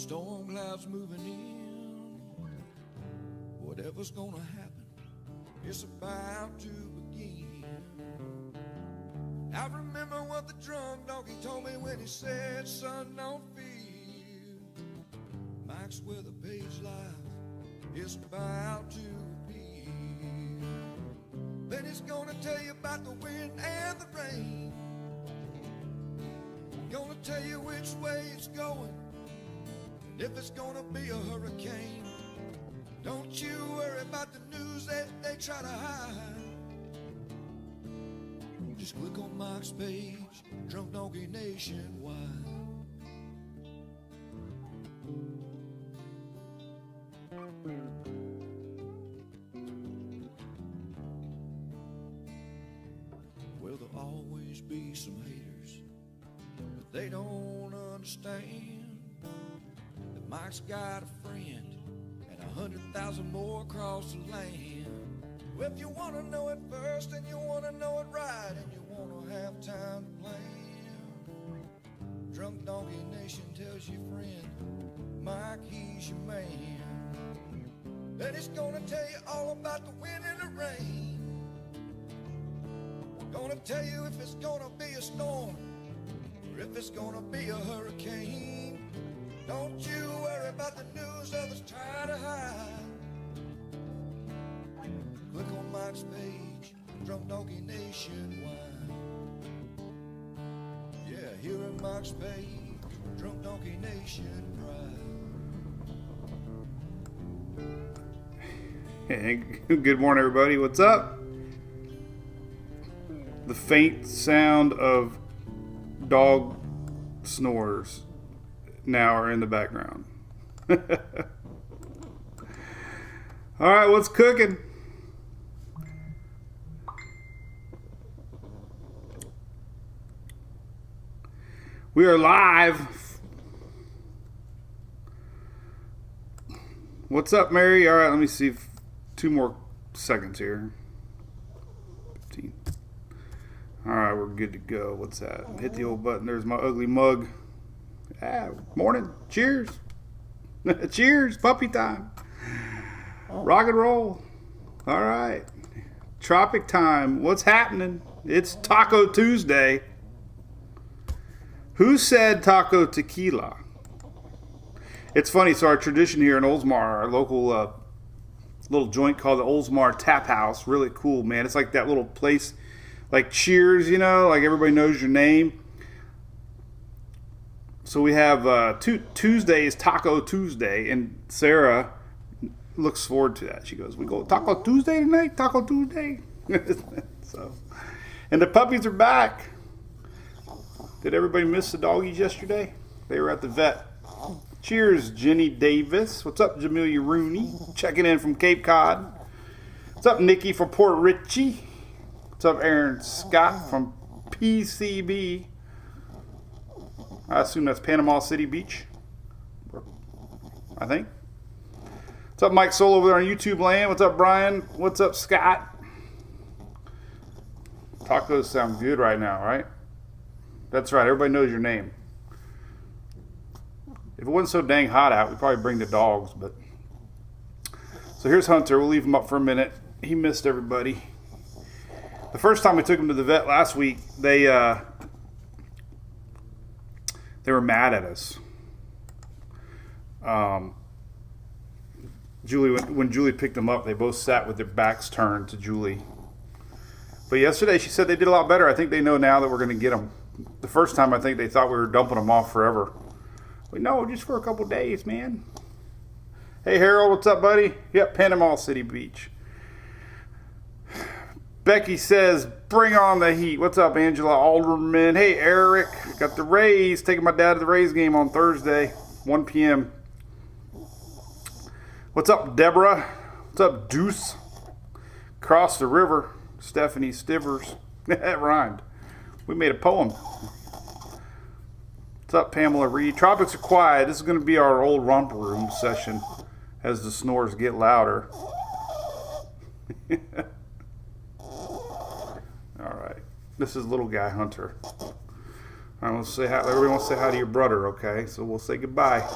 Storm clouds moving in. Whatever's gonna happen, it's about to begin. I remember what the drunk donkey told me when he said, son, don't fear. Mike's where the page life is about to appear. Then he's gonna tell you about the wind and the rain. Gonna tell you which way it's going, and if it's gonna be a hurricane. Don't you worry about the news that they try to hide. Just click on Mike's page, Drunk Donkey Nationwide. Well, there'll always be some haters, but they don't understand that Mike's got a friend and 100,000 more across the land. Well, if you want to know it first and you want to know it right and you want to have time to plan, Drunk Donkey Nation tells your friend Mike, he's your man. Then he's gonna tell you all about the wind and the rain. Gonna tell you if it's gonna be a storm or if it's gonna be a hurricane. Don't you worry about the news others try to hide. Click on Mike's page, Drunk Donkey Nationwide. Yeah, here at Mike's page, Drunk Donkey Nationwide. Hey, good morning, everybody. What's up? The faint sound of dog snores now are in the background. All right, what's cooking? We are live. What's up, Mary? All right, let me see if 2 more seconds here. 15. All right, we're good to go. What's that? Hit the old button. There's my ugly mug. Morning. Cheers. Cheers. Puppy time. Rock and roll. All right. Tropic time. What's happening? It's Taco Tuesday. Who said taco tequila? It's funny. So our tradition here in Oldsmar, our local little joint called the Oldsmar Tap House. Really cool, man. It's like that little place, like Cheers, you know, like everybody knows your name. So we have Tuesday is Taco Tuesday, and Sarah looks forward to that. She goes, "We go Taco Tuesday tonight, Taco Tuesday." So, and the puppies are back. Did everybody miss the doggies yesterday? They were at the vet. Cheers, Jenny Davis. What's up, Jamelia Rooney? Checking in from Cape Cod. What's up, Nikki from Port Richey? What's up, Aaron Scott from PCB? I assume that's Panama City Beach, I think. What's up, Mike Soul over there on YouTube land? What's up, Brian? What's up, Scott? Tacos sound good right now, right? That's right. Everybody knows your name. If it wasn't so dang hot out, we'd probably bring the dogs. But so here's Hunter. We'll leave him up for a minute. He missed everybody. The first time we took him to the vet last week, they were mad at us. When Julie picked them up, they both sat with their backs turned to Julie. But yesterday, she said they did a lot better. I think they know now that we're going to get them. The first time, I think they thought we were dumping them off forever. But no, just for a couple days, man. Hey, Harold, what's up, buddy? Yep, Panama City Beach. Becky says, bring on the heat. What's up, Angela Alderman? Hey, Eric. Got the Rays. Taking my dad to the Rays game on Thursday, 1 p.m. What's up, Deborah? What's up, Deuce? Cross the river. Stephanie Stivers. That rhymed. We made a poem. What's up, Pamela Reed? Tropics are quiet. This is going to be our old romper room session as the snores get louder. All right. This is little guy Hunter. I want to say hi. Everybody wants to say hi to your brother, okay? So we'll say goodbye.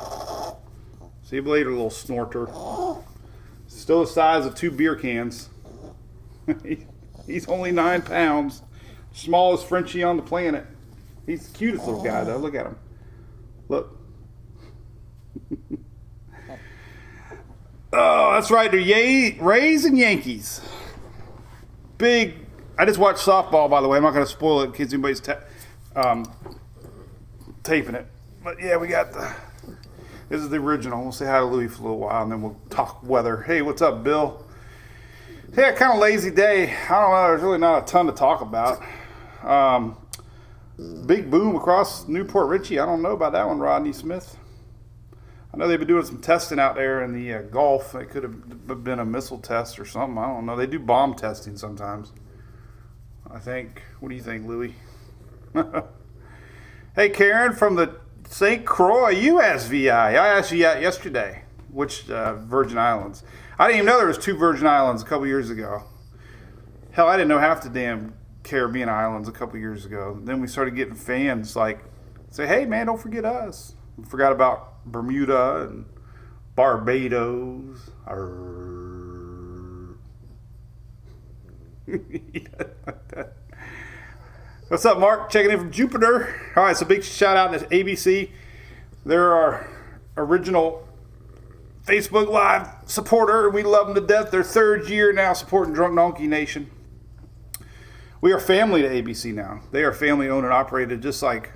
See you later, little snorter. Still the size of 2 beer cans. He's only 9 pounds. Smallest Frenchie on the planet. He's the cutest little guy, though. Look at him. Look. Oh, that's right. They're Rays and Yankees. Big. I just watched softball, by the way. I'm not going to spoil it in case anybody's taping it. But yeah, we got this is the original. We'll say hi to Louie for a little while, and then we'll talk weather. Hey, what's up, Bill? Yeah, kind of lazy day. I don't know. There's really not a ton to talk about. Big boom across Newport Richey. I don't know about that one, Rodney Smith. I know they've been doing some testing out there in the Gulf. It could have been a missile test or something. I don't know. They do bomb testing sometimes, I think. What do you think, Louie? Hey, Karen from the St. Croix USVI. I asked you that yesterday. Which Virgin Islands? I didn't even know there was 2 Virgin Islands a couple years ago. Hell, I didn't know half the damn Caribbean islands a couple years ago. Then we started getting fans like say, "Hey, man, don't forget us." We forgot about Bermuda and Barbados. What's up, Mark? Checking in from Jupiter. All right, so big shout out to ABC. They're our original Facebook Live supporter. We love them to death. Their 3rd year now supporting Drunk Donkey Nation. We are family to ABC now. They are family owned and operated just like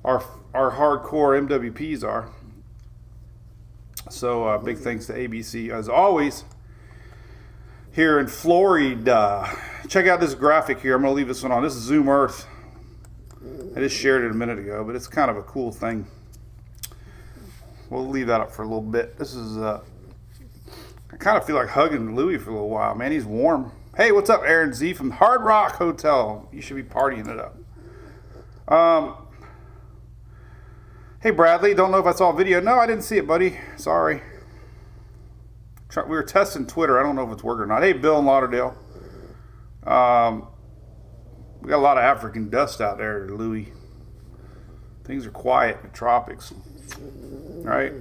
our hardcore MWPs are. So big thanks to ABC as always. Here in Florida. Check out this graphic here. I'm going to leave this one on. This is Zoom Earth. I just shared it a minute ago, but it's kind of a cool thing. We'll leave that up for a little bit. This is, I kind of feel like hugging Louie for a little while, man. He's warm. Hey, what's up, Aaron Z from Hard Rock Hotel? You should be partying it up. Hey, Bradley, don't know if I saw a video. No, I didn't see it, buddy. Sorry. We were testing Twitter. I don't know if it's working or not. Hey, Bill in Lauderdale. We got a lot of African dust out there, Louie. Things are quiet in the tropics. All right.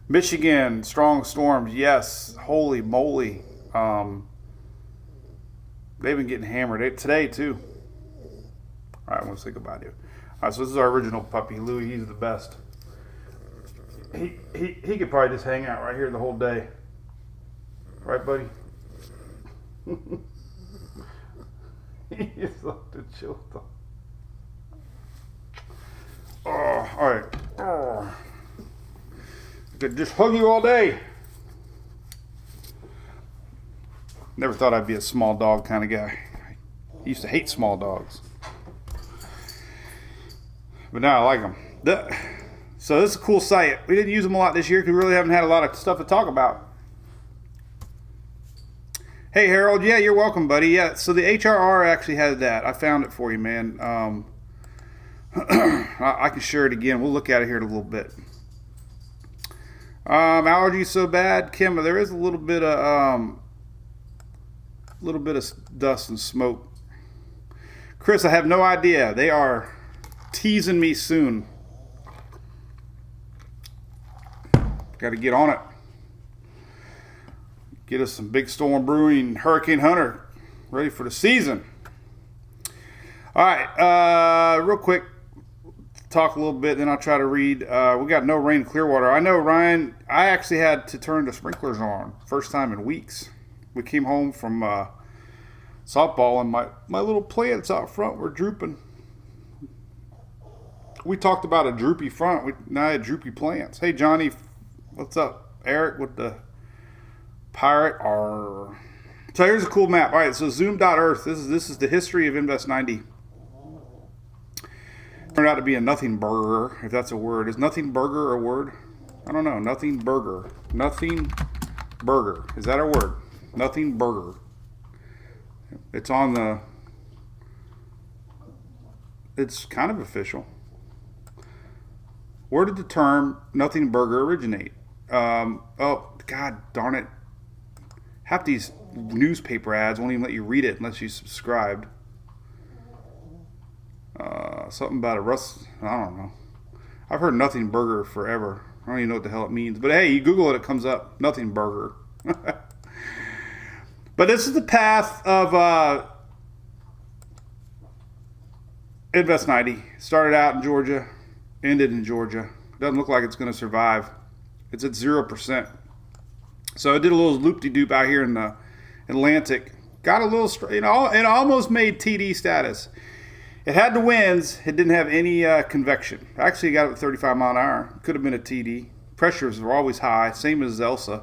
Michigan, strong storms. Yes. Holy moly. They've been getting hammered today, too. All right, I want to say goodbye to you. All right, so this is our original puppy, Louie. He's the best. He could probably just hang out right here the whole day. Right, buddy? He just love to chill. Oh, all right. Oh. I could just hug you all day. Never thought I'd be a small dog kind of guy. I used to hate small dogs. But now I like them. So this is a cool site. We didn't use them a lot this year because we really haven't had a lot of stuff to talk about. Hey, Harold. Yeah, you're welcome, buddy. Yeah, so the HRR actually has that. I found it for you, man. I can share it again. We'll look at it here in a little bit. Allergies so bad, Kim. There is a little bit of dust and smoke. Chris, I have no idea. They are teasing me soon. Got to get on it. Get us some Big Storm Brewing Hurricane Hunter ready for the season. All right, real quick, talk a little bit, then I'll try to read. We got no rain in Clearwater. I know, Ryan, I actually had to turn the sprinklers on. First time in weeks. We came home from softball, and my little plants out front were drooping. We talked about a droopy front. Now I had droopy plants. Hey, Johnny, what's up? Eric with the pirate. So here's a cool map. All right, so zoom.earth. This is the history of Invest 90. Turned out to be a nothing burger, if that's a word. Is nothing burger a word? I don't know. Nothing burger. Nothing burger. Is that a word? Nothing burger. It's on the... It's kind of official. Where did the term nothing burger originate? Oh, God darn it. Half these newspaper ads won't even let you read it unless you subscribed. Something about I don't know. I've heard nothing burger forever. I don't even know what the hell it means. But hey, you Google it, it comes up. Nothing burger. But this is the path of Invest 90. Started out in Georgia, ended in Georgia. Doesn't look like it's going to survive. It's at 0%. So I did a little loop-de-doop out here in the Atlantic. Got a little, it almost made TD status. It had the winds. It didn't have any convection. Actually, it got it at 35 mile an hour. Could have been a TD. Pressures were always high, same as Elsa.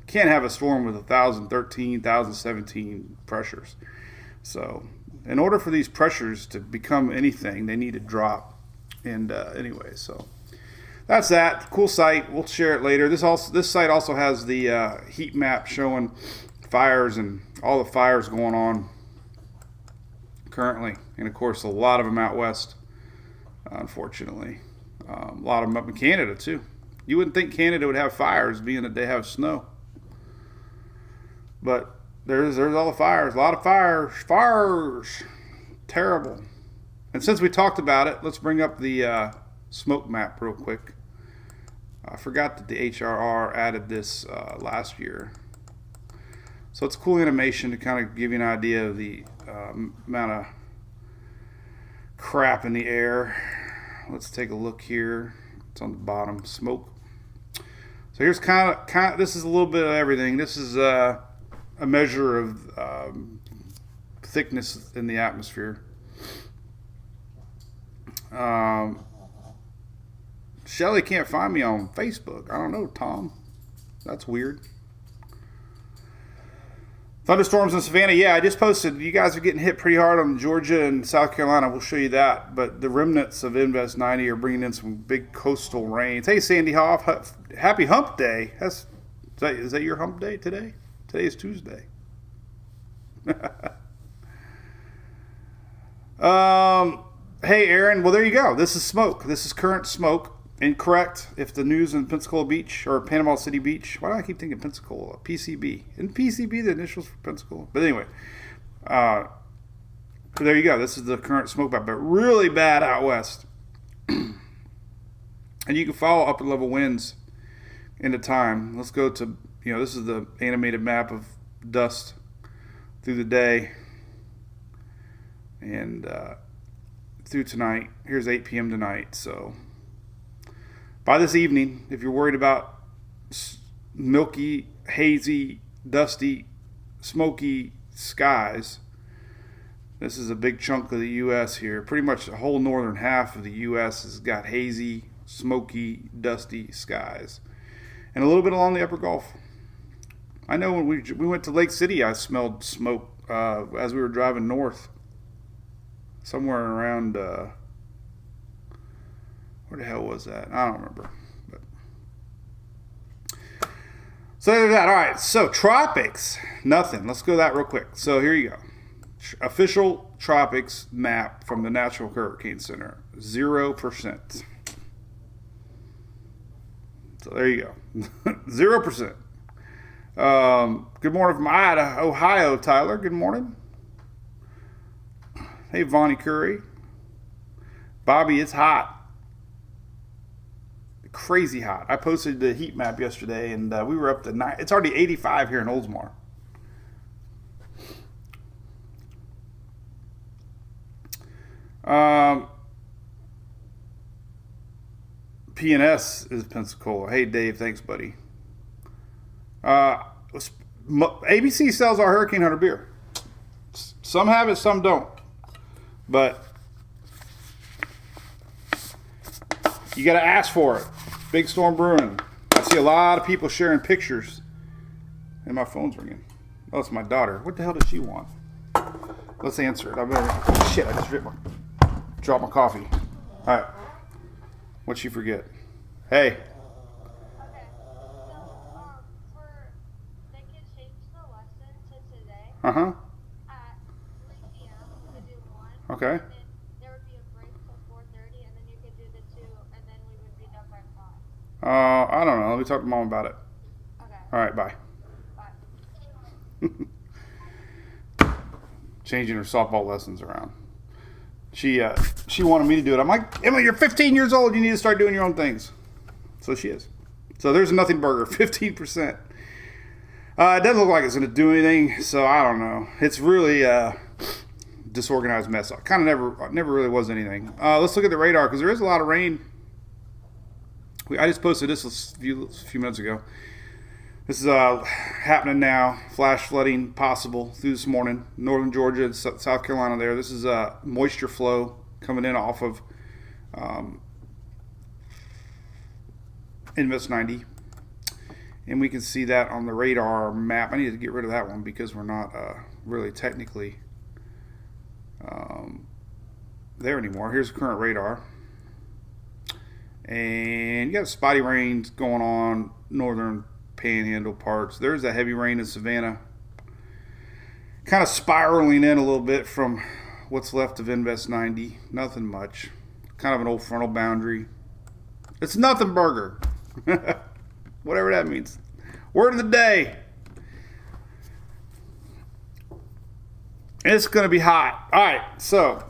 Can't have a storm with 1,013, 1,017 pressures. So in order for these pressures to become anything, they need to drop. And anyway, so that's that. Cool site. We'll share it later. This site also has the heat map showing fires and all the fires going on currently. And of course, a lot of them out west, unfortunately. A lot of them up in Canada too. You wouldn't think Canada would have fires, being that they have snow. But there's all the fires. A lot of fires. Fires. Terrible. And since we talked about it, let's bring up the smoke map real quick. I forgot that the HRR added this last year. So it's a cool animation to kind of give you an idea of the amount of crap in the air. Let's take a look here. It's on the bottom. Smoke. So here's kind of this is a little bit of everything. This is a measure of thickness in the atmosphere. Shelly can't find me on Facebook. I don't know, Tom. That's weird. Thunderstorms in Savannah. Yeah, I just posted. You guys are getting hit pretty hard on Georgia and South Carolina. We'll show you that. But the remnants of Invest 90 are bringing in some big coastal rains. Hey, Sandy Hoff. Happy Hump Day. Is that your hump day today? Today is Tuesday. Hey, Aaron. Well, there you go. This is smoke. This is current smoke. Incorrect. If the news in Pensacola Beach or Panama City Beach, why do I keep thinking Pensacola? PCB. Isn't PCB the initials for Pensacola? But anyway, there you go. This is the current smoke map, but really bad out west. And you can follow upper level winds into time. Let's go to, this is the animated map of dust through the day and through tonight. Here's 8 p.m. tonight. So by this evening, if you're worried about milky, hazy, dusty, smoky skies, this is a big chunk of the U.S. here. Pretty much the whole northern half of the U.S. has got hazy, smoky, dusty skies. And a little bit along the upper Gulf. I know when we went to Lake City, I smelled smoke as we were driving north. Somewhere around, where the hell was that? I don't remember. But. So there's that. All right, so tropics, nothing. Let's go that real quick. So here you go. Official tropics map from the National Hurricane Center, 0%. So there you go, 0%. Good morning from Ohio, Tyler. Good morning. Hey, Vonnie Curry. Bobby, it's hot. Crazy hot. I posted the heat map yesterday, and we were up to 9. It's already 85 here in Oldsmar. PNS is Pensacola. Hey, Dave. Thanks, buddy. ABC sells our Hurricane Hunter beer. Some have it, some don't. But you got to ask for it. Big Storm Brewing. I see a lot of people sharing pictures. And my phone's ringing. Oh, it's my daughter. What the hell does she want? Let's answer it. Shit, I just dropped my coffee. All right. What'd she forget? Hey. Okay. So, they could change the lesson to today. Uh-huh. At 3 p.m. to do 1. Okay. And then there would be a break till 4:30, and then you could do the 2, and then we would be done by 5. I don't know. Let me talk to Mom about it. Okay. All right, bye. Bye. Changing her softball lessons around. She wanted me to do it. I'm like, Emma, you're 15 years old. You need to start doing your own things. So she is. So there's a nothing burger, 15%. It doesn't look like it's going to do anything, so I don't know. It's really disorganized mess. Kind of never really was anything. Let's look at the radar because there is a lot of rain. I just posted this a few minutes ago. This is happening now. Flash flooding possible through this morning. Northern Georgia and South Carolina there. This is moisture flow coming in off of Invest 90. And we can see that on the radar map. I need to get rid of that one because we're not really technically there anymore. Here's the current radar. And you got spotty rains going on northern panhandle parts. There's a heavy rain in Savannah. Kind of spiraling in a little bit from what's left of Invest 90. Nothing much. Kind of an old frontal boundary. It's nothing burger. Whatever that means. Word of the day. It's going to be hot. All right, so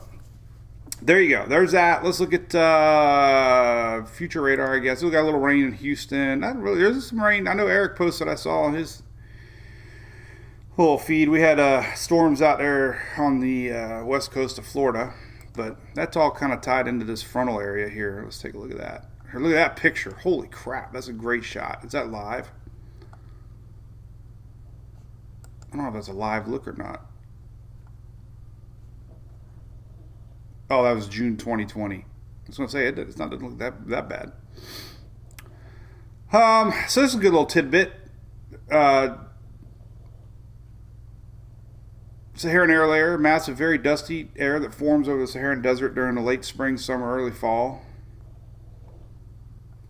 there you go. There's that. Let's look at future radar, I guess. We got a little rain in Houston. Not really. There's some rain. I know Eric posted. I saw on his little feed. We had storms out there on the west coast of Florida, but that's all kind of tied into this frontal area here. Let's take a look at that. Here, look at that picture. Holy crap. That's a great shot. Is that live? I don't know if that's a live look or not. Oh, that was June 2020. I was going to say, it doesn't look that bad. So this is a good little tidbit. Saharan air layer, massive, very dusty air that forms over the Saharan desert during the late spring, summer, early fall.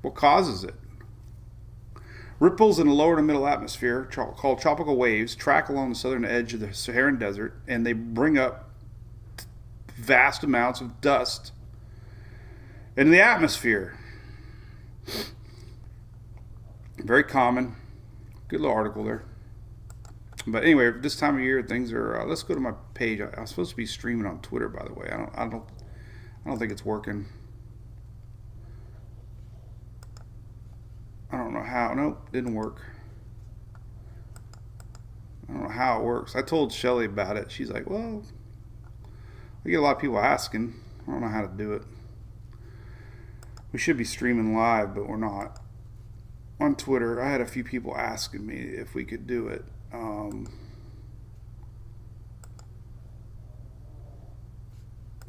What causes it? Ripples in the lower to middle atmosphere, called tropical waves, track along the southern edge of the Saharan desert, and they bring up vast amounts of dust in the atmosphere. Very common. Good little article there. But anyway, this time of year, things are. Let's go to my page. I'm supposed to be streaming on Twitter, by the way. I don't think it's working. I don't know how. Nope, didn't work. I don't know how it works. I told Shelly about it. She's like, well, we get a lot of people asking. I don't know how to do it. We should be streaming live, but we're not. On Twitter, I had a few people asking me if we could do it.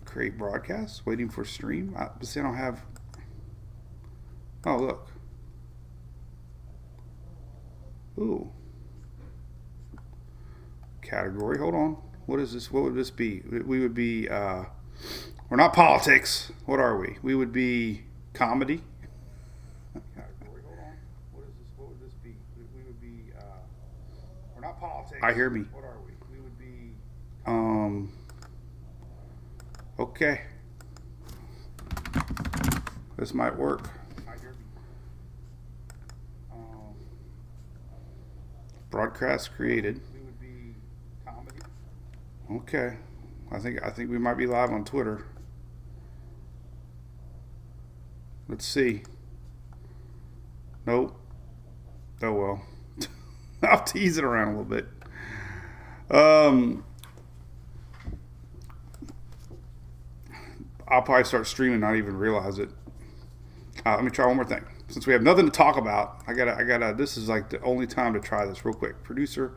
Create broadcast, waiting for stream. But see, I don't have. Oh, look. Ooh. Category. Hold on. What is this? What would this be? We would be. We're not politics. What are we? We would be comedy. Category. Hold on. What is this? What would this be? We would be. We're not politics. I hear me. What are we? We would be. Okay. This might work. I hear me. Broadcast created. We would be comedy. Okay. I think we might be live on Twitter. Let's see. Nope. Oh well. I'll tease it around a little bit. I'll probably start streaming and not even realize it. Let me try one more thing. Since we have nothing to talk about, I gotta. This is like the only time to try this real quick. Producer.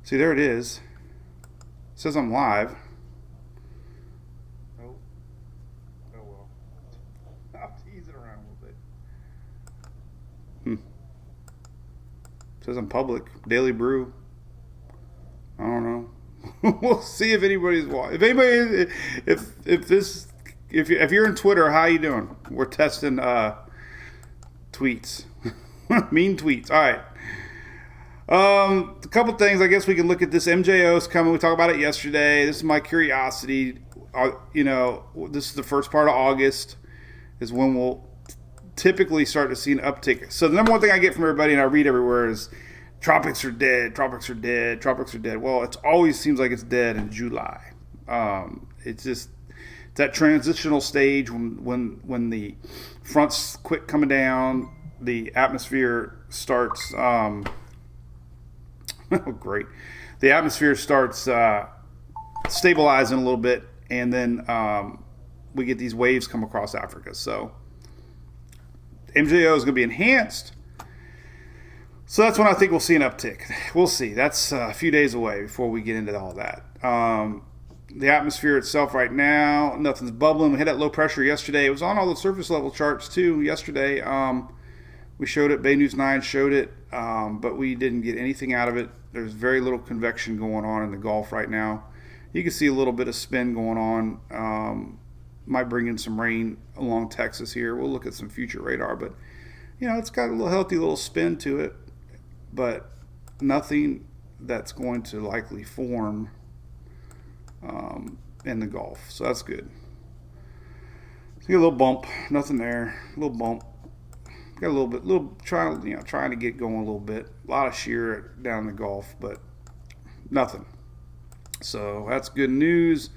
See, there it is. It says I'm live. Oh. Oh well. I'll tease it around a little bit. It says I'm public. Daily Brew. I don't know. We'll see if anybody's watching. If anybody, if you're in Twitter, how you doing? We're testing tweets, mean tweets. All right. A couple things. I guess we can look at this. MJO's coming. We talked about it yesterday. This is my curiosity. This is the first part of August is when we'll typically start to see an uptick. So the number one thing I get from everybody and I read everywhere is tropics are dead, tropics are dead, tropics are dead. Well, it always seems like it's dead in July. It's just that transitional stage when the fronts quit coming down, the atmosphere starts. Oh, great! The atmosphere starts stabilizing a little bit, and then we get these waves come across Africa. So MJO is going to be enhanced. So that's when I think we'll see an uptick. We'll see. That's a few days away before we get into all that. The atmosphere itself right now, nothing's bubbling. We had that low pressure yesterday. It was on all the surface level charts too yesterday. We showed it. Bay News 9 showed it, but we didn't get anything out of it. There's very little convection going on in the Gulf right now. You can see a little bit of spin going on. Might bring in some rain along Texas here. We'll look at some future radar, but it's got a little healthy little spin to it, but nothing that's going to likely form in the Gulf. So that's good. So get a little bump, nothing there. A little bump. Got a little bit, trying to get going a little bit. A lot of shear down in the Gulf, but nothing. So that's good news.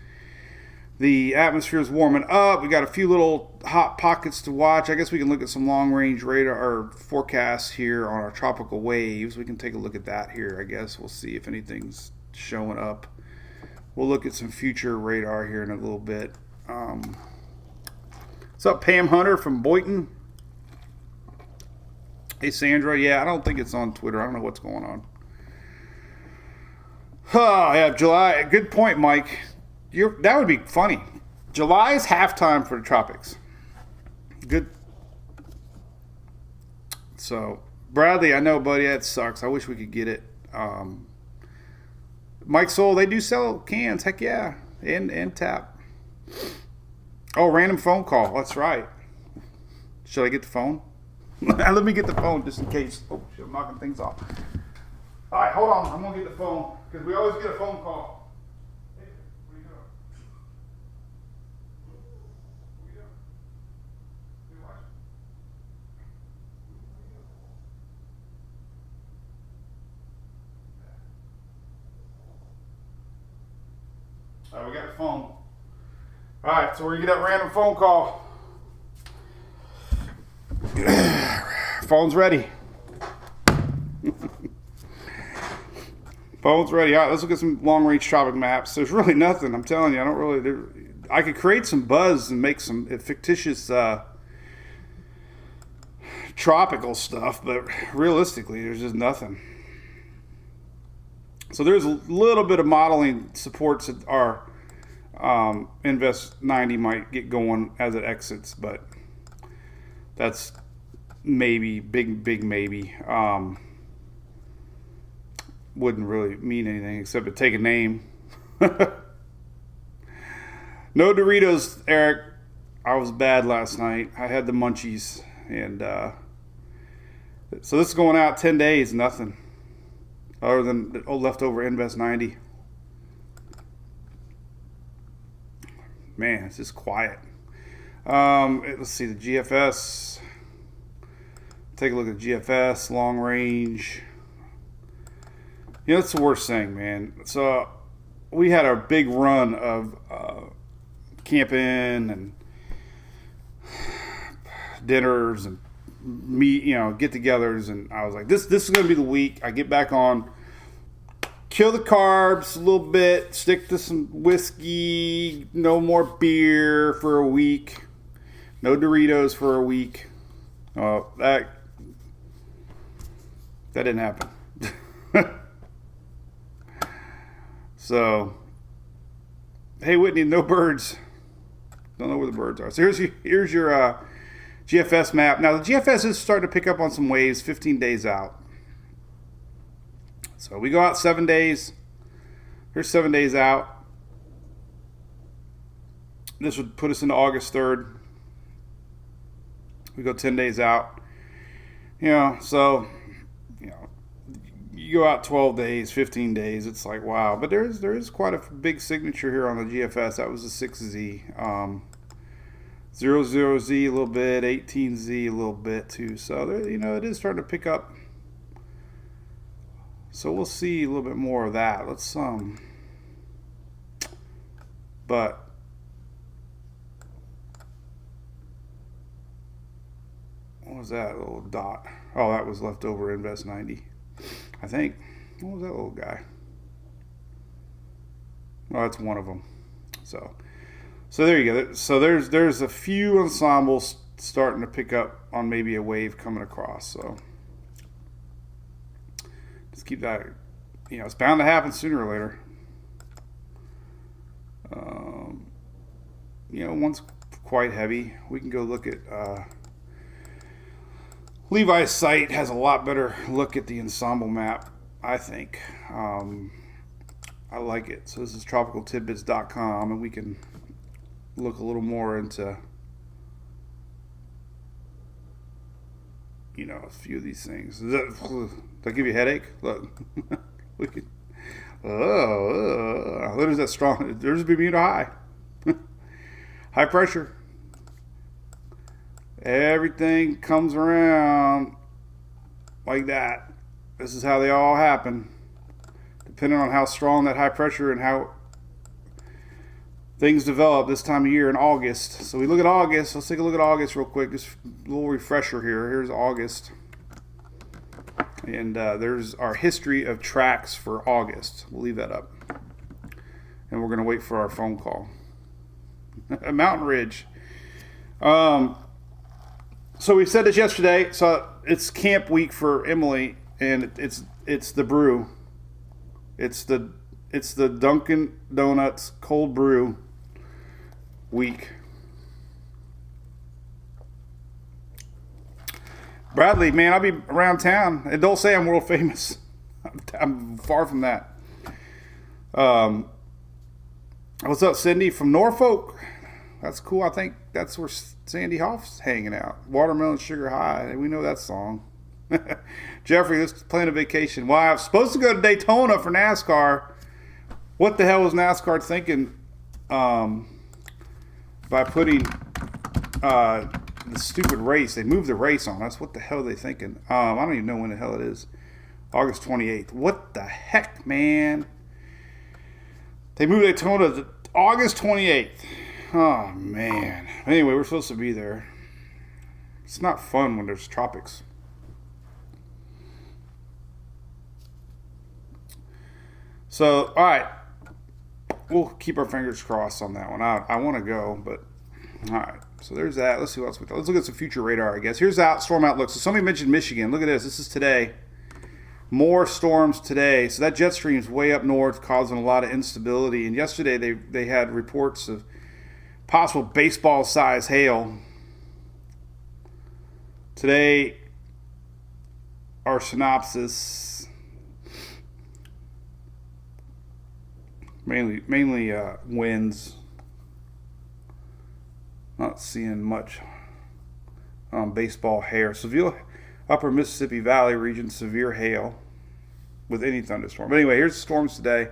The atmosphere is warming up. We got a few little hot pockets to watch. I guess we can look at some long-range radar or forecasts here on our tropical waves. We can take a look at that here, I guess. We'll see if anything's showing up. We'll look at some future radar here in a little bit. What's up, Pam Hunter from Boynton? Hey, Sandra. Yeah, I don't think it's on Twitter. I don't know what's going on. Oh, yeah, July. Good point, Mike. That would be funny. July is halftime for the tropics. Good. So, Bradley, I know, buddy, that sucks. I wish we could get it. Mike Soul, they do sell cans. Heck yeah. And tap. Oh, random phone call. That's right. Should I get the phone? Let me get the phone just in case. Oh, shit, I'm knocking things off. All right, hold on. I'm going to get the phone because we always get a phone call. All right, we got the phone. All right, so we're going to get that random phone call. Phone's ready. Phone's ready. All right, let's look at some long-range tropic maps. There's really nothing. I'm telling you, I could create some buzz and make some fictitious tropical stuff, but realistically, there's just nothing. So there's a little bit of modeling supports that our Invest 90 might get going as it exits, but that's maybe, big maybe. Wouldn't really mean anything except to take a name. No Doritos, Eric. I was bad last night. I had the munchies, and so this is going out 10 days, nothing. Other than the old leftover Invest 90. Man, it's just quiet. Let's see, the GFS. Take a look at GFS, long range. That's the worst thing, man. So we had our big run of camping and dinners and meet, get-togethers, and I was like, this is going to be the week I get back on, kill the carbs a little bit, stick to some whiskey, no more beer for a week, no Doritos for a week. That didn't happen. So, hey Whitney, no birds. Don't know where the birds are. So here's your GFS map. Now the GFS is starting to pick up on some waves 15 days out. So we go out 7 days. Here's 7 days out. This would put us into August 3rd. We go 10 days out. So you go out 12 days, 15 days. It's like, wow. But there is quite a big signature here on the GFS. That was the 6Z. 00Z a little bit, 18Z a little bit too. So there, it is starting to pick up. So we'll see a little bit more of that. But What was that little dot? Oh, that was leftover Invest 90, I think. What was that little guy? Oh, that's one of them. So there you go. So there's a few ensembles starting to pick up on maybe a wave coming across. So just keep that. It's bound to happen sooner or later. One's quite heavy. We can go look at Levi's site has a lot better look at the ensemble map, I think. I like it. So this is tropicaltidbits.com, and we can look a little more into a few of these things. Does that give you a headache? Look. We can there's that strong, there's Bermuda high. High pressure. Everything comes around like that. This is how they all happen, depending on how strong that high pressure and how things develop this time of year in August. So we look at August. Let's take a look at August real quick. Just a little refresher here. Here's August. And there's our history of tracks for August. We'll leave that up. And we're going to wait for our phone call. Mountain Ridge. So we said this yesterday. So it's camp week for Emily, and it's the brew. It's the Dunkin' Donuts cold brew week. Bradley, man, I'll be around town. And don't say I'm world famous. I'm far from that. What's up, Cindy from Norfolk? That's cool. I think that's where Sandy Hoff's hanging out. Watermelon Sugar High. We know that song. Jeffrey, let's plan a vacation. Well, I was supposed to go to Daytona for NASCAR. What the hell was NASCAR thinking by putting the stupid race? They moved the race on us. What the hell are they thinking? I don't even know when the hell it is. August 28th. What the heck, man? They moved Daytona to August 28th. Oh, man. Anyway, we're supposed to be there. It's not fun when there's tropics. So, all right. We'll keep our fingers crossed on that one. I want to go, but all right. So there's that. Let's see what else we got. Let's look at some future radar, I guess. Here's the storm outlook. So somebody mentioned Michigan. Look at this. This is today. More storms today. So that jet stream is way up north, causing a lot of instability. And yesterday they had reports of possible baseball-sized hail. Today, our synopsis, mainly winds. Not seeing much baseball hail. Severe upper Mississippi Valley region, severe hail with any thunderstorm. But anyway, here's the storms today.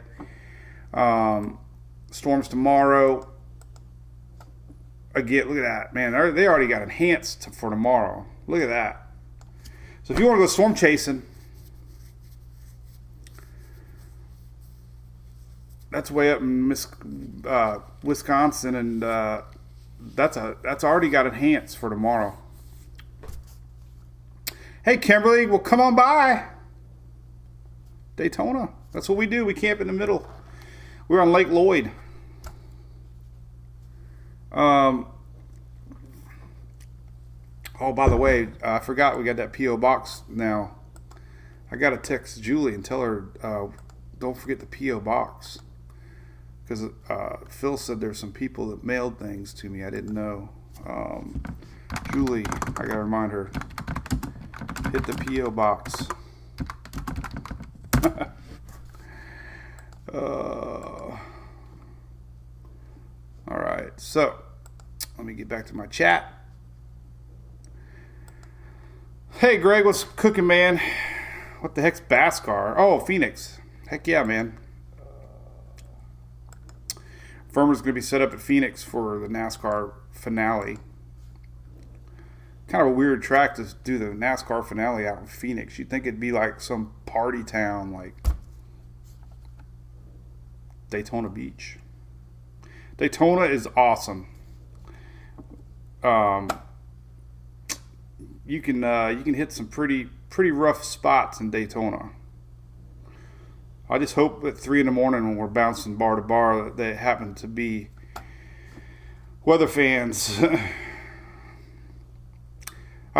Storms tomorrow. Again, look at that. Man, they already got enhanced for tomorrow. Look at that. So if you want to go storm chasing, that's way up in Wisconsin, and that's already got enhanced for tomorrow. Hey, Kimberly, well, come on by Daytona. That's what we do. We camp in the middle. We're on Lake Lloyd. Oh, by the way, I forgot we got that P.O. box now. I got to text Julie and tell her, don't forget the P.O. box. Because Phil said there's some people that mailed things to me I didn't know. Julie, I got to remind her, hit the P.O. box. All right, so let me get back to my chat. Hey, Greg, what's cooking, man? What the heck's Bascar? Oh, Phoenix. Heck yeah, man. Firmer's going to be set up at Phoenix for the NASCAR finale. Kind of a weird track to do the NASCAR finale out in Phoenix. You'd think it'd be like some party town like Daytona Beach. Daytona is awesome. you can hit some pretty rough spots in Daytona. I just hope at 3 in the morning when we're bouncing bar to bar that they happen to be weather fans. All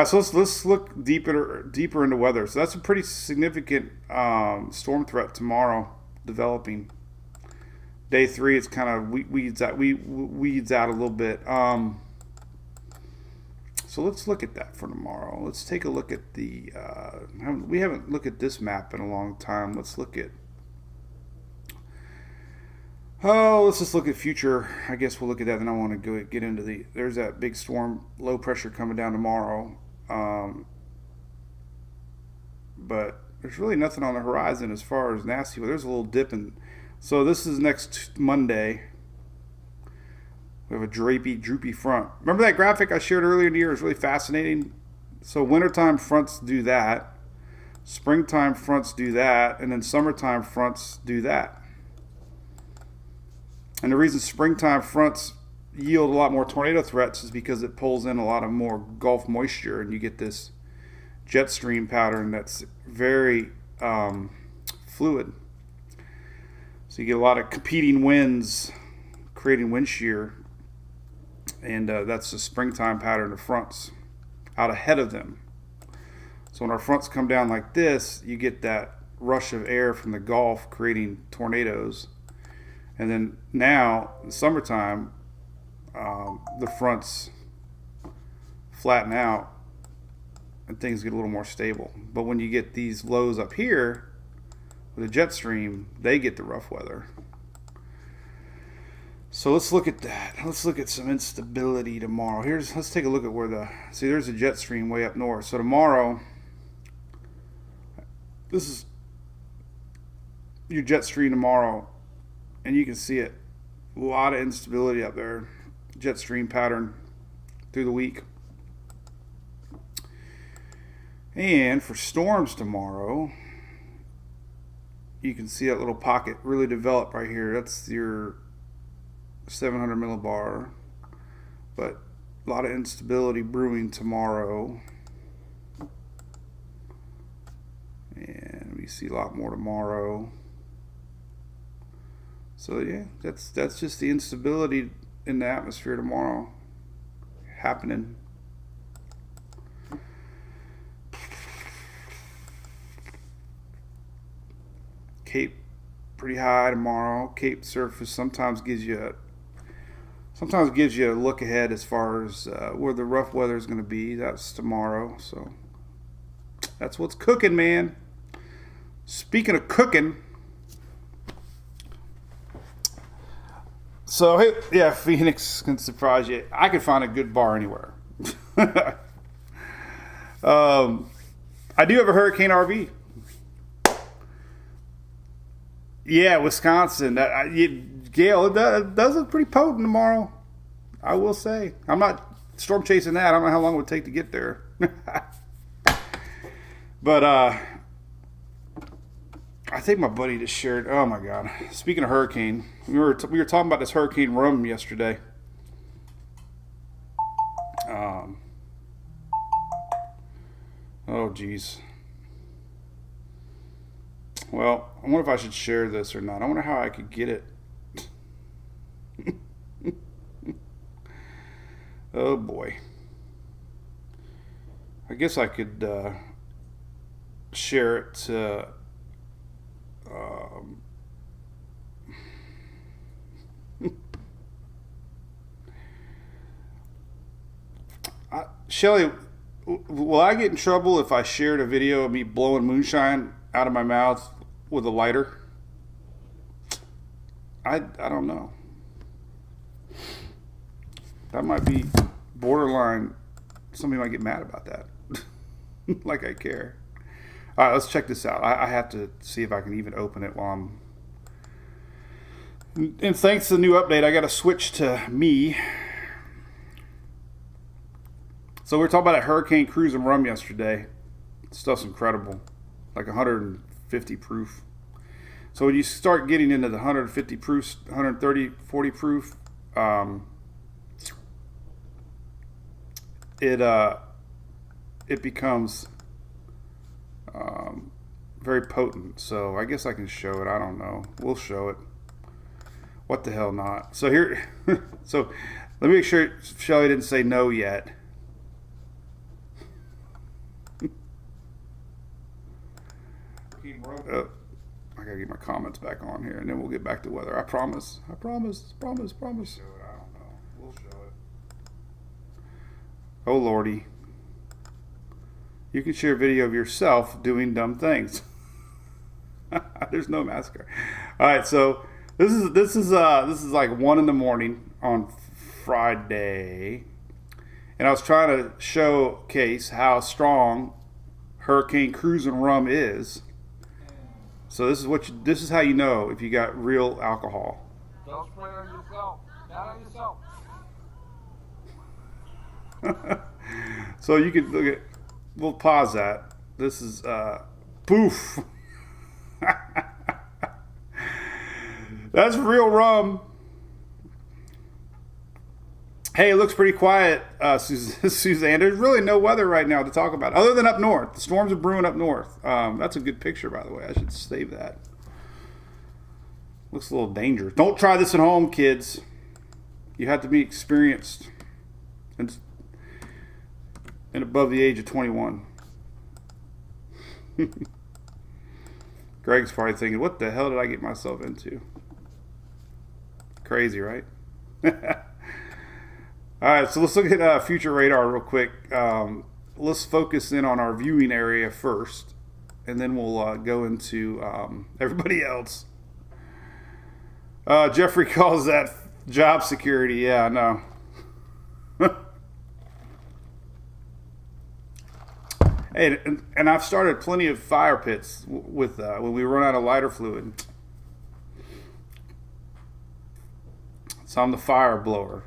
right, so let's look deeper into weather. So that's a pretty significant storm threat tomorrow developing. Day 3, it's kind of weeds out a little bit. So let's look at that for tomorrow. Let's take a look at the. We haven't looked at this map in a long time. Let's look at. Let's just look at future. I guess we'll look at that. Then I want to get into the. There's that big storm, low pressure coming down tomorrow. But there's really nothing on the horizon as far as nasty. But there's a little dip in. So this is next Monday. We have a droopy front. Remember that graphic I shared earlier in the year? It was really fascinating. So wintertime fronts do that. Springtime fronts do that. And then summertime fronts do that. And the reason springtime fronts yield a lot more tornado threats is because it pulls in a lot of more Gulf moisture, and you get this jet stream pattern that's very fluid. So you get a lot of competing winds creating wind shear, and that's the springtime pattern of fronts out ahead of them. So when our fronts come down like this, you get that rush of air from the Gulf creating tornadoes. And then now, in summertime, the fronts flatten out and things get a little more stable. But when you get these lows up here with a jet stream, they get the rough weather. So let's look at that. Let's look at some instability tomorrow. Let's take a look at where there's a jet stream way up north. So tomorrow, this is your jet stream tomorrow. And you can see it. A lot of instability up there. Jet stream pattern through the week. And for storms tomorrow, you can see that little pocket really develop right here. That's your 700 millibar. But a lot of instability brewing tomorrow. And we see a lot more tomorrow. So yeah, that's just the instability in the atmosphere tomorrow happening. Cape pretty high tomorrow. Cape surface sometimes gives you a look ahead as far as where the rough weather is going to be. That's tomorrow. So that's what's cooking, man. Speaking of cooking. So, hey, yeah, Phoenix can surprise you. I can find a good bar anywhere. I do have a Hurricane RV. Yeah, Wisconsin. Gale, it does look pretty potent tomorrow. I will say. I'm not storm chasing that. I don't know how long it would take to get there. But, I think my buddy just shared. Oh my God! Speaking of hurricane, we were talking about this hurricane rum yesterday. Oh geez. Well, I wonder if I should share this or not. I wonder how I could get it. Oh boy. I guess I could share it. Shelly, will I get in trouble if I shared a video of me blowing moonshine out of my mouth with a lighter? I don't know. That might be borderline. Somebody might get mad about that. Like I care. All right, let's check this out. I have to see if I can even open it while I'm... And thanks to the new update, I got to switch to me. So we were talking about that Hurricane Cruise and Rum yesterday. Stuff's incredible. Like 150 proof. So when you start getting into the 150 proof, 130, 40 proof, it becomes very potent. So I guess I can show it. I don't know. We'll show it. What the hell not? So here, so let me make sure Shelly didn't say no yet. Oh, I gotta get my comments back on here, and then we'll get back to weather. I promise. I promise. Promise. Promise. I don't know. We'll show it. Oh lordy. You can share a video of yourself doing dumb things. There's no massacre. All right, so this is like 1 a.m. on Friday, and I was trying to showcase how strong Hurricane Cruising Rum is. So this is how you know if you got real alcohol. Don't spray on yourself. Not on yourself. So you can look at. We'll pause that. This is poof. That's real rum. Hey, it looks pretty quiet, Suzanne. There's really no weather right now to talk about, other than up north. The storms are brewing up north. That's a good picture, by the way. I should save that. Looks a little dangerous. Don't try this at home, kids. You have to be experienced and above the age of 21. Greg's probably thinking, what the hell did I get myself into? Crazy, right? All right, so let's look at future radar real quick. Let's focus in on our viewing area first, and then we'll go into everybody else. Jeffrey calls that job security. Yeah, I know. Hey, and I've started plenty of fire pits with when we run out of lighter fluid. So I'm the fire blower.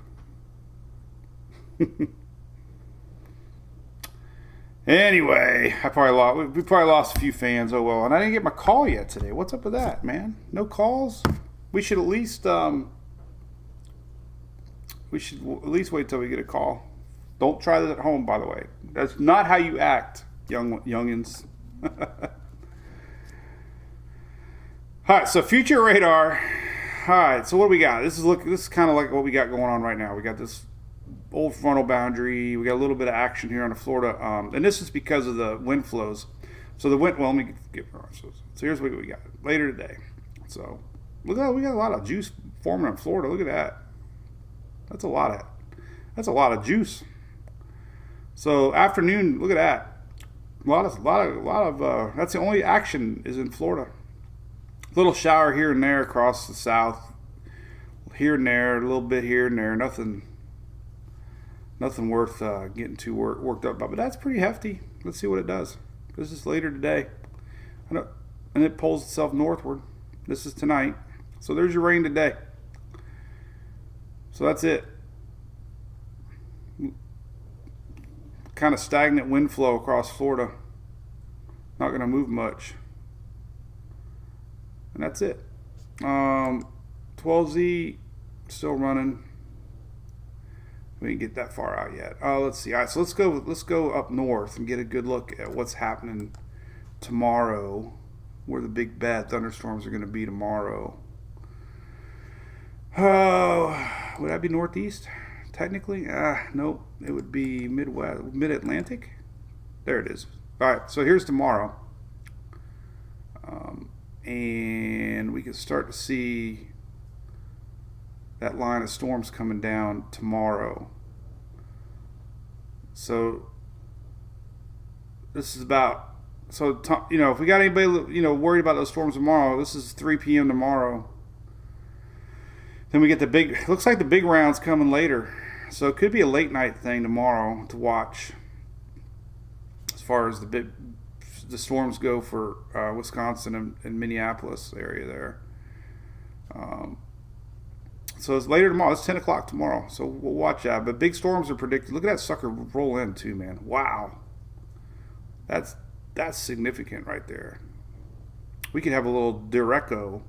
Anyway, we probably lost a few fans. Oh well, and I didn't get my call yet today. What's up with that, man? No calls? We should at least wait till we get a call. Don't try this at home, by the way. That's not how you act, youngins. All right, so future radar. All right, so what do we got? This is kind of like what we got going on right now. We got this old frontal boundary. We got a little bit of action here on the Florida, and this is because of the wind flows. So let me get. So here's what we got later today. So look at that, we got a lot of juice forming in Florida. Look at that. That's a lot of juice. So afternoon, look at that. A lot of. That's the only action is in Florida. Little shower here and there across the south, here and there, a little bit here and there. Nothing worth getting too worked up about. But that's pretty hefty. Let's see what it does. This is later today, and it pulls itself northward. This is tonight. So there's your rain today. So that's it. Kind of stagnant wind flow across Florida. Not going to move much. And that's it. 12Z still running. We didn't get that far out yet. Let's see. All right, so let's go up north and get a good look at what's happening tomorrow, where the big bad thunderstorms are going to be tomorrow. Oh, would that be northeast? Technically, nope. It would be mid-Atlantic. There it is. All right, so here's tomorrow. And we can start to see that line of storms coming down tomorrow. So this is about, if we got anybody, worried about those storms tomorrow, this is 3 p.m. tomorrow. Then we get looks like the big round's coming later. So it could be a late night thing tomorrow to watch as far as the storms go for Wisconsin and Minneapolis area there. So it's later tomorrow. It's 10 o'clock tomorrow. So we'll watch that. But big storms are predicted. Look at that sucker roll in too, man. Wow. That's significant right there. We could have a little Derecho.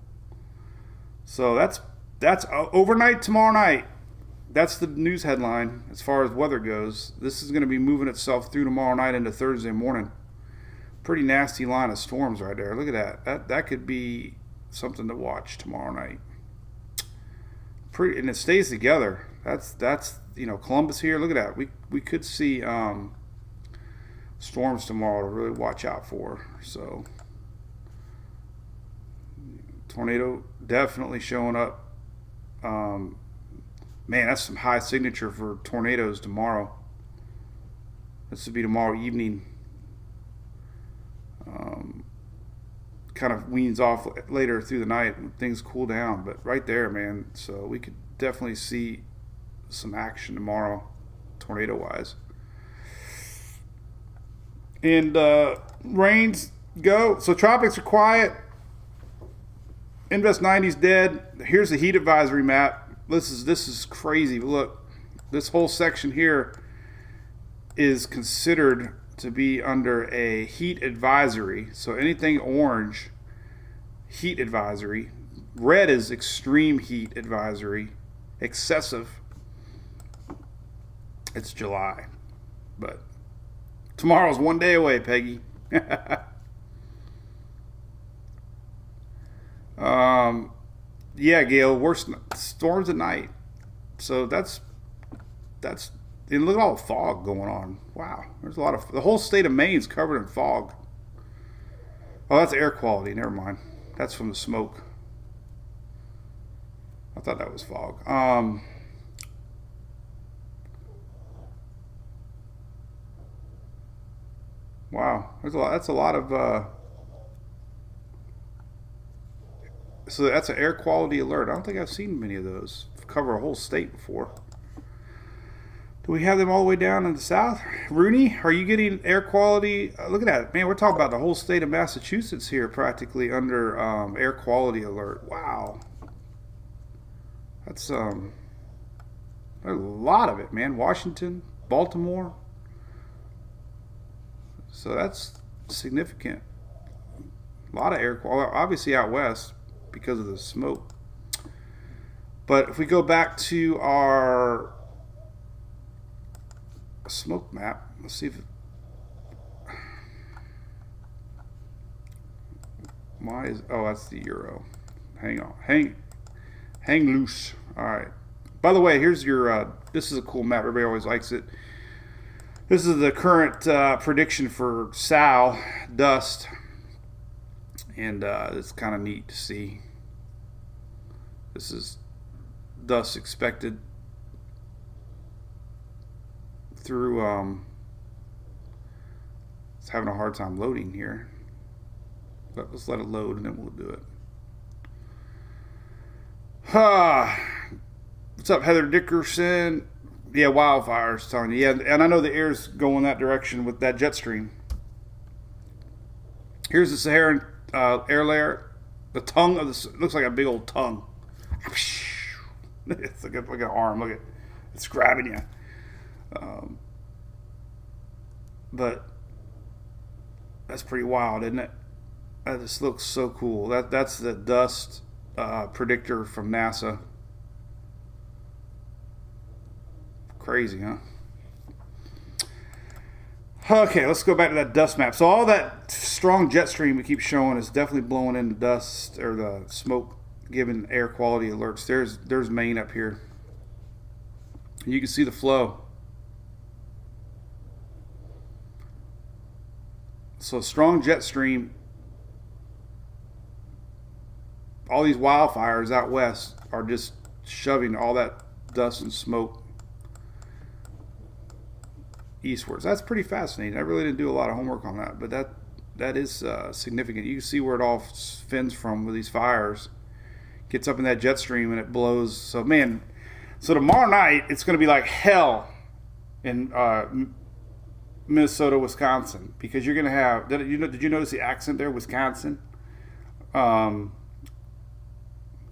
So that's overnight tomorrow night. that's the news headline as far as weather goes. This is going to be moving itself through tomorrow night into Thursday morning. Pretty nasty line of storms right there. Look at that. That could be something to watch tomorrow night. And it stays together. That's Columbus here. Look at that. We could see storms tomorrow to really watch out for. So tornado definitely showing up. Man, that's some high signature for tornadoes tomorrow. This would be tomorrow evening. Kind of weans off later through the night when things cool down, but right there, man. So we could definitely see some action tomorrow, tornado wise. And rains go. So tropics are quiet. Invest 90's dead. Here's the heat advisory map. This is crazy. Look, this whole section here is considered to be under a heat advisory. So anything orange, heat advisory. Red is extreme heat advisory. Excessive. It's July. But tomorrow's one day away, Peggy. Yeah, Gail, worst storms at night. So that's and look at all the fog going on. Wow, there's a lot of the whole state of Maine's covered in fog. Oh, that's air quality. Never mind. That's from the smoke. I thought that was fog. Wow, there's a lot. That's a lot of. So that's an air quality alert. I don't think I've seen many of those cover a whole state before. Do we have them all the way down in the south? Rooney, are you getting air quality? Look at that. Man, we're talking about the whole state of Massachusetts here practically under air quality alert. Wow. That's there's a lot of it, man. Washington, Baltimore. So that's significant. A lot of air quality, obviously out west because of the smoke. But if we go back to our smoke map, let's see if why is that's the euro. Hang on, hang loose. All right, by the way, here's your this is a cool map, everybody always likes it. This is the current prediction for Sal dust, and it's kind of neat to see. This is dust expected through it's having a hard time loading here, but let's let it load and then we'll do it. What's up, Heather Dickerson? Yeah, wildfires, telling you. Yeah, and I know the air's going that direction with that jet stream. Here's the Saharan air layer. The tongue of the looks like a big old tongue. It's like an arm. Look at it's grabbing you. But that's pretty wild, isn't it? That just looks so cool. That's the dust predictor from NASA. Crazy, huh? Okay, let's go back to that dust map. So all that strong jet stream we keep showing is definitely blowing in the dust or the smoke, giving air quality alerts. There's Maine up here. And you can see the flow. So strong jet stream. All these wildfires out west are just shoving all that dust and smoke eastwards. That's pretty fascinating. I really didn't do a lot of homework on that, but that is significant. You can see where it all fins from with these fires. Gets up in that jet stream and it blows. So man, so tomorrow night it's going to be like hell in Minnesota, Wisconsin, because you're going to have. Did you notice the accent there, Wisconsin? They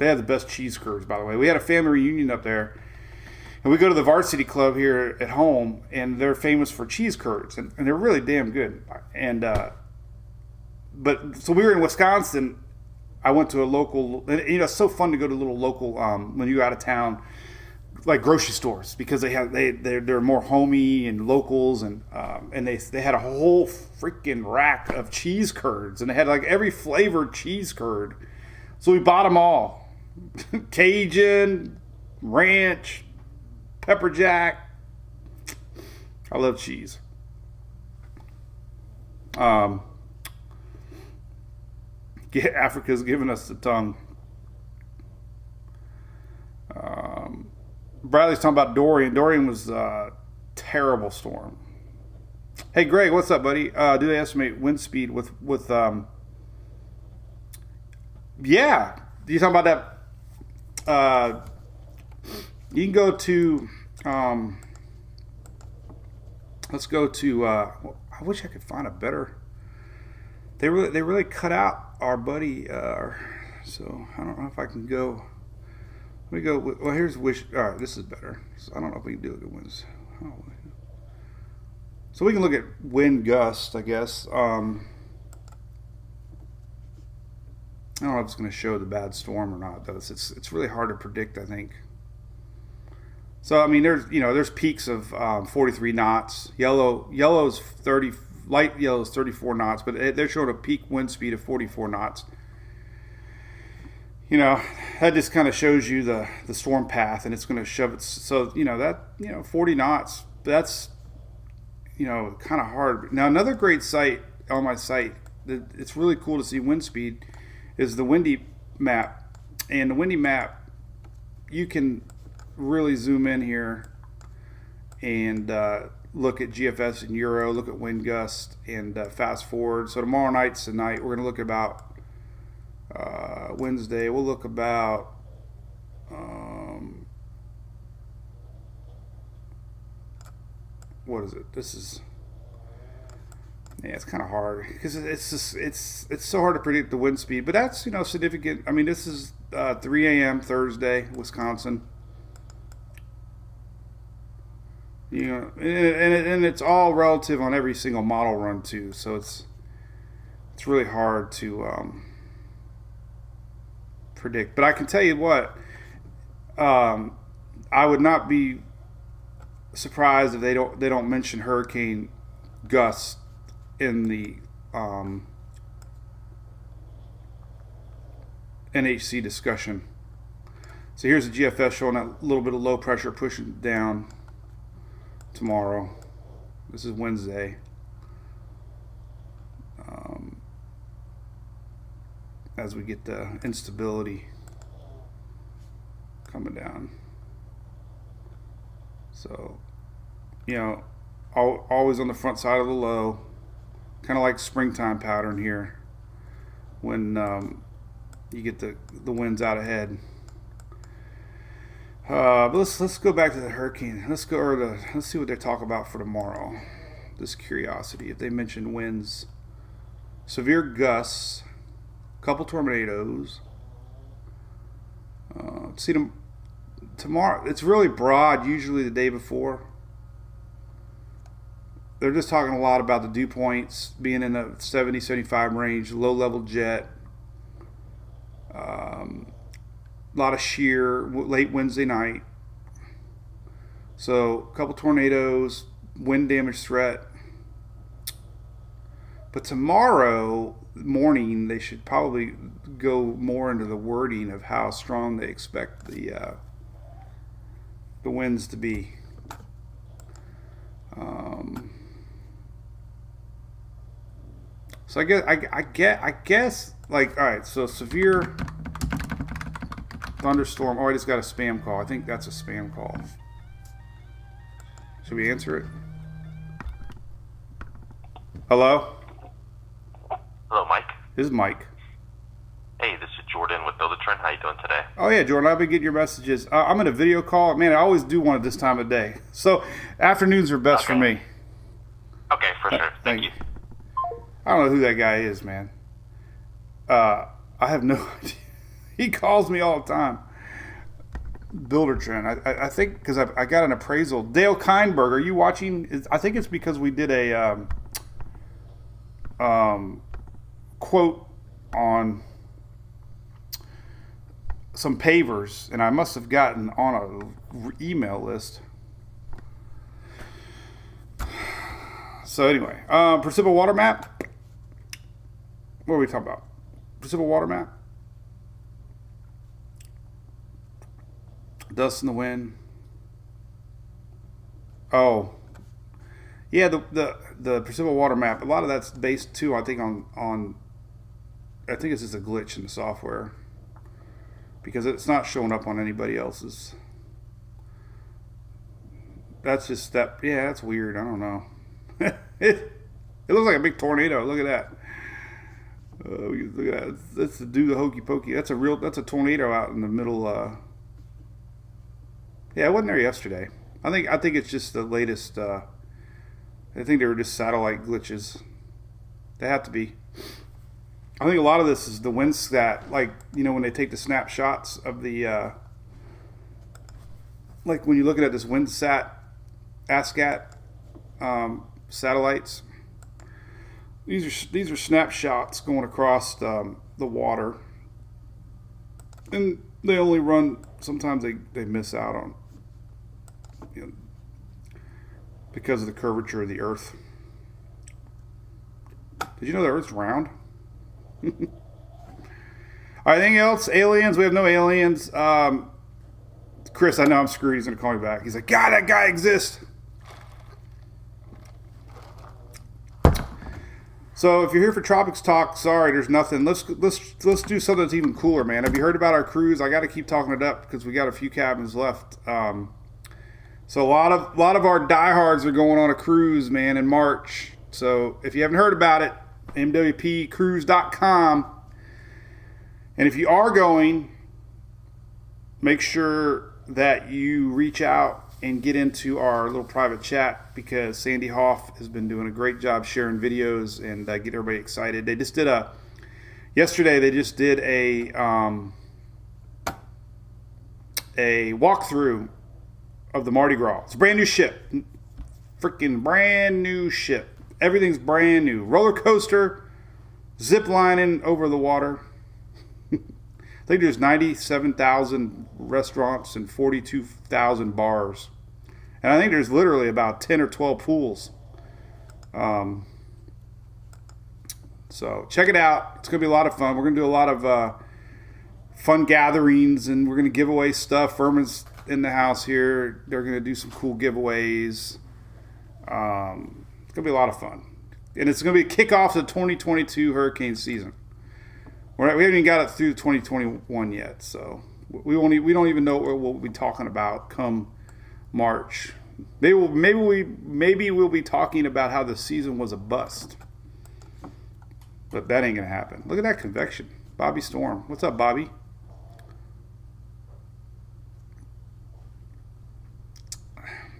have the best cheese curds, by the way. We had a family reunion up there. And we go to the Varsity Club here at home, and they're famous for cheese curds, and they're really damn good. And but so we were in Wisconsin. I went to a local. It's so fun to go to a little local when you're out of town, like grocery stores because they're more homey and locals and they had a whole freaking rack of cheese curds and they had like every flavored cheese curd. So we bought them all. Cajun, ranch, pepper jack. I love cheese. Africa's giving us the tongue. Bradley's talking about Dorian. Dorian was a terrible storm. Hey Greg, what's up, buddy? Do they estimate wind speed with yeah, you talking about that? You can go to let's go to I wish I could find a better. They really cut out our buddy, so I don't know if I can go. Let me go. Well, here's wish. All right, this is better. So I don't know if we can do it at winds. So we can look at wind gusts, I guess. I don't know if it's going to show the bad storm or not. Though it's really hard to predict, I think. So I mean, there's peaks of 43 knots. Yellow's 30. Light yellow is 34 knots, but they're showing a peak wind speed of 44 knots. That just kind of shows you the storm path, and it's going to shove it. So 40 knots. That's kind of hard. Now another great site on my site. It's really cool to see wind speed. Is the windy map, and the windy map, you can really zoom in here and look at GFS and Euro, look at wind gust, and fast forward. So tomorrow night's the night. We're going to look about Wednesday. We'll look about what is it? This is it's kind of hard because it's so hard to predict the wind speed. But that's significant. I mean, this is 3 a.m. Thursday, Wisconsin. And it's all relative on every single model run too, so it's really hard to predict. But I can tell you what, I would not be surprised if they don't mention Hurricane Gus in the NHC discussion. So here's the GFS showing that little bit of low pressure pushing down tomorrow. This is Wednesday. As we get the instability coming down. So, always on the front side of the low, kind of like springtime pattern here when you get the winds out ahead. But let's go back to the hurricane. Let's see what they talk about for tomorrow. This curiosity, if they mention winds, severe gusts, couple tornadoes. See them tomorrow. It's really broad. Usually the day before, they're just talking a lot about the dew points being in the 70, 75 range, low level jet. A lot of shear late Wednesday night. So a couple tornadoes, wind damage threat. But tomorrow morning they should probably go more into the wording of how strong they expect the winds to be. So I guess like, all right, so severe thunderstorm. Oh, I just got a spam call. I think that's a spam call. Should we answer it? Hello? Hello, Mike. This is Mike. Hey, this is Jordan with Build-A-Trend. How you doing today? Oh, yeah, Jordan. I've been getting your messages. I'm in a video call. Man, I always do one at this time of day. So afternoons are best for me. Okay, for sure. Thank you. I don't know who that guy is, man. I have no idea. He calls me all the time. Build-A-Trend. I think because I got an appraisal. Dale Kindberg, are you watching? I think it's because we did a quote on some pavers, and I must have gotten on a email list. So anyway, precipitable water map. What are we talking about? Precipitable water map. Dust in the wind. Oh, yeah. The precipitable water map. A lot of that's based too, I think, on. I think it's just a glitch in the software because it's not showing up on anybody else's. That's just that. Yeah, that's weird. I don't know. it looks like a big tornado. Look at that. Look at that. That's to do the hokey pokey. That's a tornado out in the middle. Yeah, I wasn't there yesterday. I think it's just the latest. I think they were just satellite glitches. They have to be. I think a lot of this is the Windsat, like, you know, when they take the snapshots of the, like when you're looking at this Windsat, ASCAT satellites. These are snapshots going across the water, and they only run. Sometimes they miss out on, you know, because of the curvature of the Earth. Did you know the Earth's round? All right, anything else? Aliens? We have no aliens. Chris, I know I'm screwed. He's going to call me back. He's like, God, that guy exists. So if you're here for Tropics Talk, sorry, there's nothing. Let's do something that's even cooler, man. Have you heard about our cruise? I got to keep talking it up because we got a few cabins left. So a lot of our diehards are going on a cruise, man, in March. So if you haven't heard about it, MWPcruise.com. And if you are going, make sure that you reach out and get into our little private chat because Sandy Hoff has been doing a great job sharing videos and get everybody excited. They just did yesterday they just did a walkthrough of the Mardi Gras. It's a brand new ship. Freaking brand new ship. Everything's brand new. Roller coaster, zip lining over the water. I think there's 97,000 restaurants and 42,000 bars. And I think there's literally about 10 or 12 pools. So check it out. It's going to be a lot of fun. We're going to do a lot of fun gatherings, and we're going to give away stuff. Furman's in the house here. They're going to do some cool giveaways. It's going to be a lot of fun. And it's going to be a kickoff to the 2022 hurricane season. We haven't even got it through 2021 yet, so we don't even know what we'll be talking about come March. Maybe we'll be talking about how the season was a bust. But that ain't going to happen. Look at that convection. Bobby Storm. What's up, Bobby?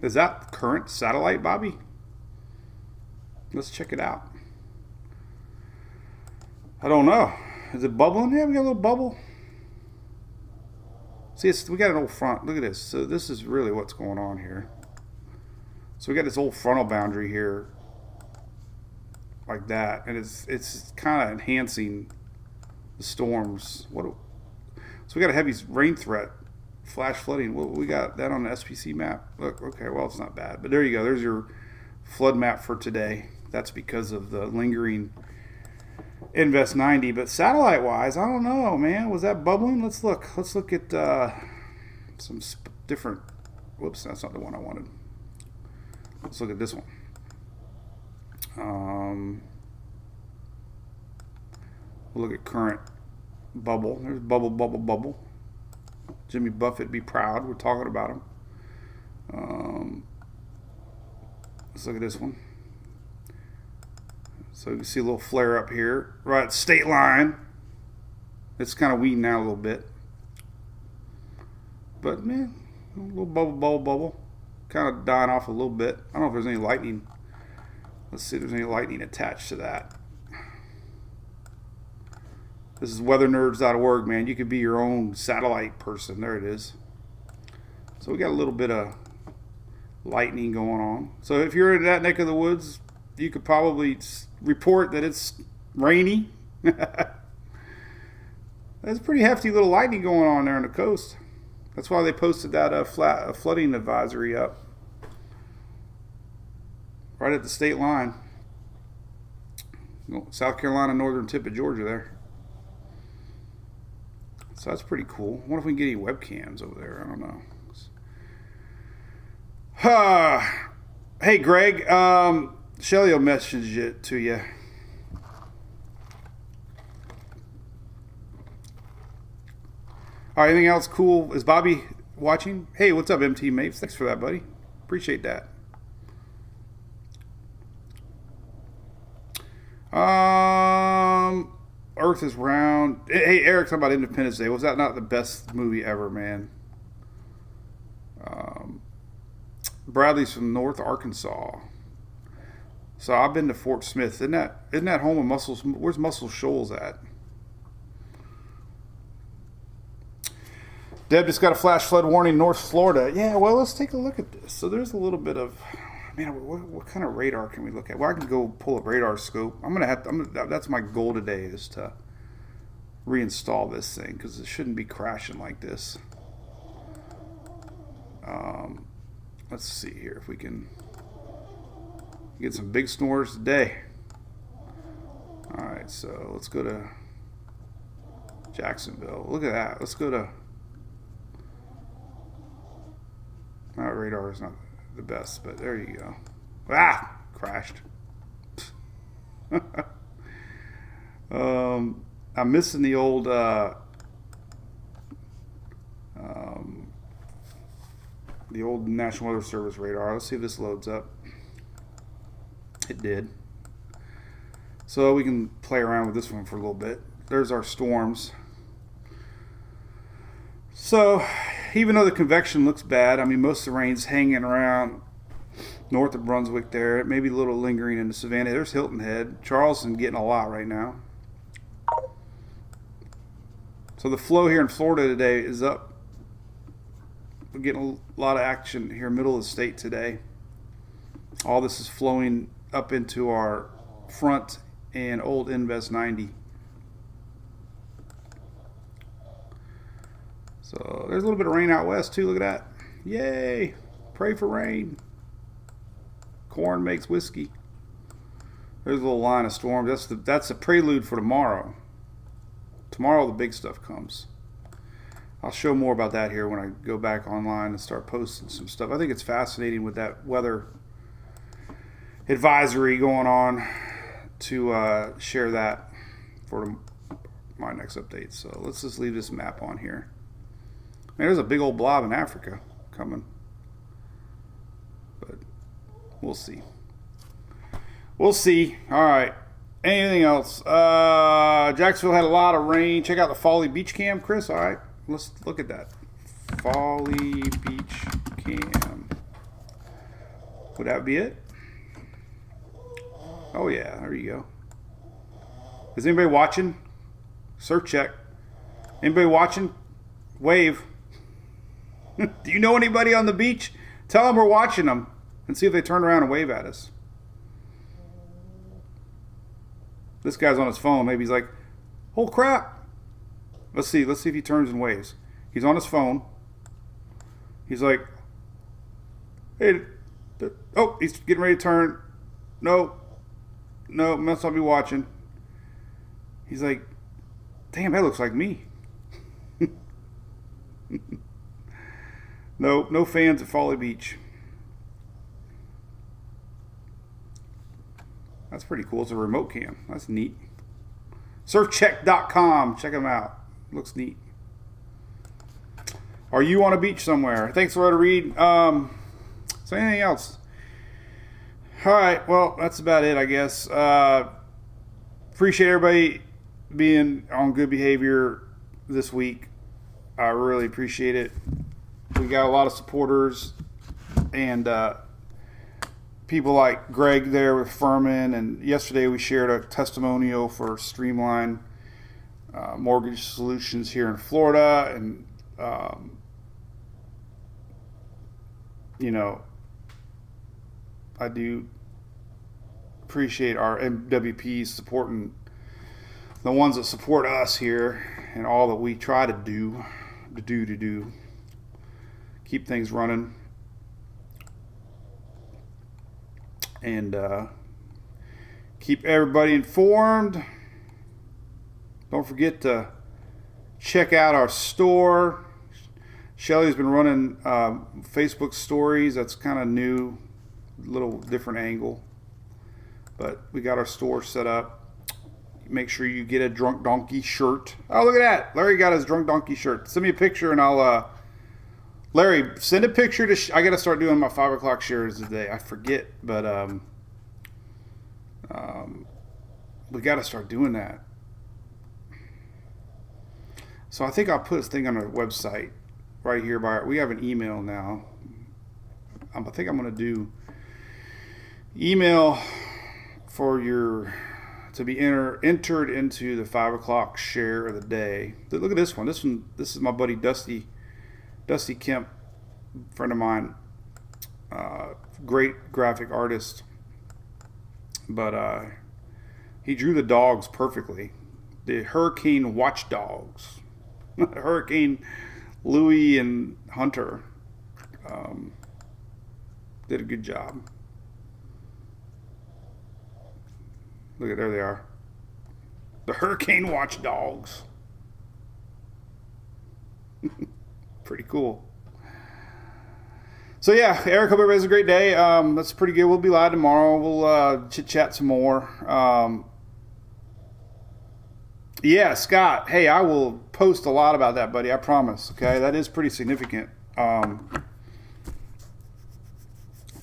Is that current satellite, Bobby? Let's check it out. I don't know. Is it bubbling? Yeah, we got a little bubble. See, we got an old front. Look at this. So this is really what's going on here. So we got this old frontal boundary here, like that, and it's kind of enhancing the storms. So we got a heavy rain threat, flash flooding. We got that on the SPC map. Look, okay, well, it's not bad, but there you go. There's your flood map for today. That's because of the lingering Invest 90. But satellite wise, I don't know, man. Was that bubbling? Let's look at some different. Whoops, that's not the one I wanted. Let's look at this one. We'll look at current bubble. There's bubble. Jimmy Buffett, be proud. We're talking about him. Let's look at this one. So you can see a little flare up here, right at state line. It's kind of weeding out a little bit. But man, a little bubble. Kind of dying off a little bit. I don't know if there's any lightning. Let's see if there's any lightning attached to that. This is weathernerds.org, man. You could be your own satellite person. There it is. So we got a little bit of lightning going on. So if you're in that neck of the woods, you could probably report that it's rainy. There's a pretty hefty little lightning going on there on the coast. That's why they posted that flooding advisory up. Right at the state line. South Carolina, northern tip of Georgia there. So that's pretty cool. I wonder if we can get any webcams over there. I don't know. Hey, Greg. Shelly will message it to you. All right, anything else cool? Is Bobby watching? Hey, what's up, MT Mates? Thanks for that, buddy. Appreciate that. Earth is round. Hey, Eric, talking about Independence Day. Was that not the best movie ever, man? Bradley's from North Arkansas. So I've been to Fort Smith. Isn't that home of Muscle? Where's Muscle Shoals at? Deb just got a flash flood warning, North Florida. Yeah, well, let's take a look at this. So there's a little bit of, man, what kind of radar can we look at? Well, I can go pull a radar scope. That's my goal today, is to reinstall this thing, because it shouldn't be crashing like this. Let's see here if we can get some big snores today. All right, so let's go to Jacksonville. Look at that. Let's go to... My radar is not the best, but there you go. Ah! Crashed. I'm missing the old... the old National Weather Service radar. Let's see if this loads up. It did. So we can play around with this one for a little bit. There's our storms. So even though the convection looks bad, I mean, most of the rain's hanging around north of Brunswick there. It may be a little lingering into Savannah. There's Hilton Head. Charleston getting a lot right now. So the flow here in Florida today is up. We're getting a lot of action here middle of the state today. All this is flowing up into our front and old Invest 90. So there's a little bit of rain out west too. Look at that. Yay. Pray for rain. Corn makes whiskey. There's a little line of storms. That's the prelude for tomorrow. Tomorrow the big stuff comes. I'll show more about that here when I go back online and start posting some stuff. I think it's fascinating with that weather advisory going on to share that for my next update. So let's just leave this map on here. Man, there's a big old blob in Africa coming. But we'll see. We'll see. All right. Anything else? Jacksonville had a lot of rain. Check out the Folly Beach Cam, Chris. All right. Let's look at that. Folly Beach Cam. Would that be it? Oh, yeah. There you go. Is anybody watching? Search check. Anybody watching? Wave. Do you know anybody on the beach? Tell them we're watching them and see if they turn around and wave at us. This guy's on his phone. Maybe he's like, oh crap. Let's see if he turns and waves. He's on his phone. He's like, hey, oh, he's getting ready to turn. No, must not be watching. He's like, damn, that looks like me. No fans at Folly Beach. That's pretty cool. It's a remote cam. That's neat. Surfcheck.com. Check them out. Looks neat. Are you on a beach somewhere? Thanks for letting me read. So anything else? All right. Well, that's about it, I guess. Appreciate everybody being on good behavior this week. I really appreciate it. We got a lot of supporters and people like Greg there with Furman, and yesterday we shared a testimonial for Streamline Mortgage Solutions here in Florida, and I do appreciate our MWPs supporting the ones that support us here, and all that we try to do, keep things running, and keep everybody informed. Don't forget to check out our store. Shelly's been running Facebook stories. That's kind of new, little different angle. But we got our store set up. Make sure you get a Drunk Donkey shirt. Oh, look at that. Larry got his Drunk Donkey shirt. Send me a picture and I'll... Larry, send a picture to... I got to start doing my 5 o'clock shares today. I forget, but we got to start doing that. So I think I'll put this thing on our website right here. We have an email now. I think I'm going to do email for your to be entered into the 5 o'clock share of the day. Look at this one. This is my buddy Dusty Kemp, friend of mine, great graphic artist. But he drew the dogs perfectly. The Hurricane Watchdogs, Hurricane Louie and Hunter, did a good job. Look at, there they are. The Hurricane Watchdogs. Pretty cool. So yeah, Eric, hope everybody has a great day. That's pretty good. We'll be live tomorrow. We'll chit-chat some more. Yeah, Scott. Hey, I will post a lot about that, buddy. I promise. Okay, that is pretty significant.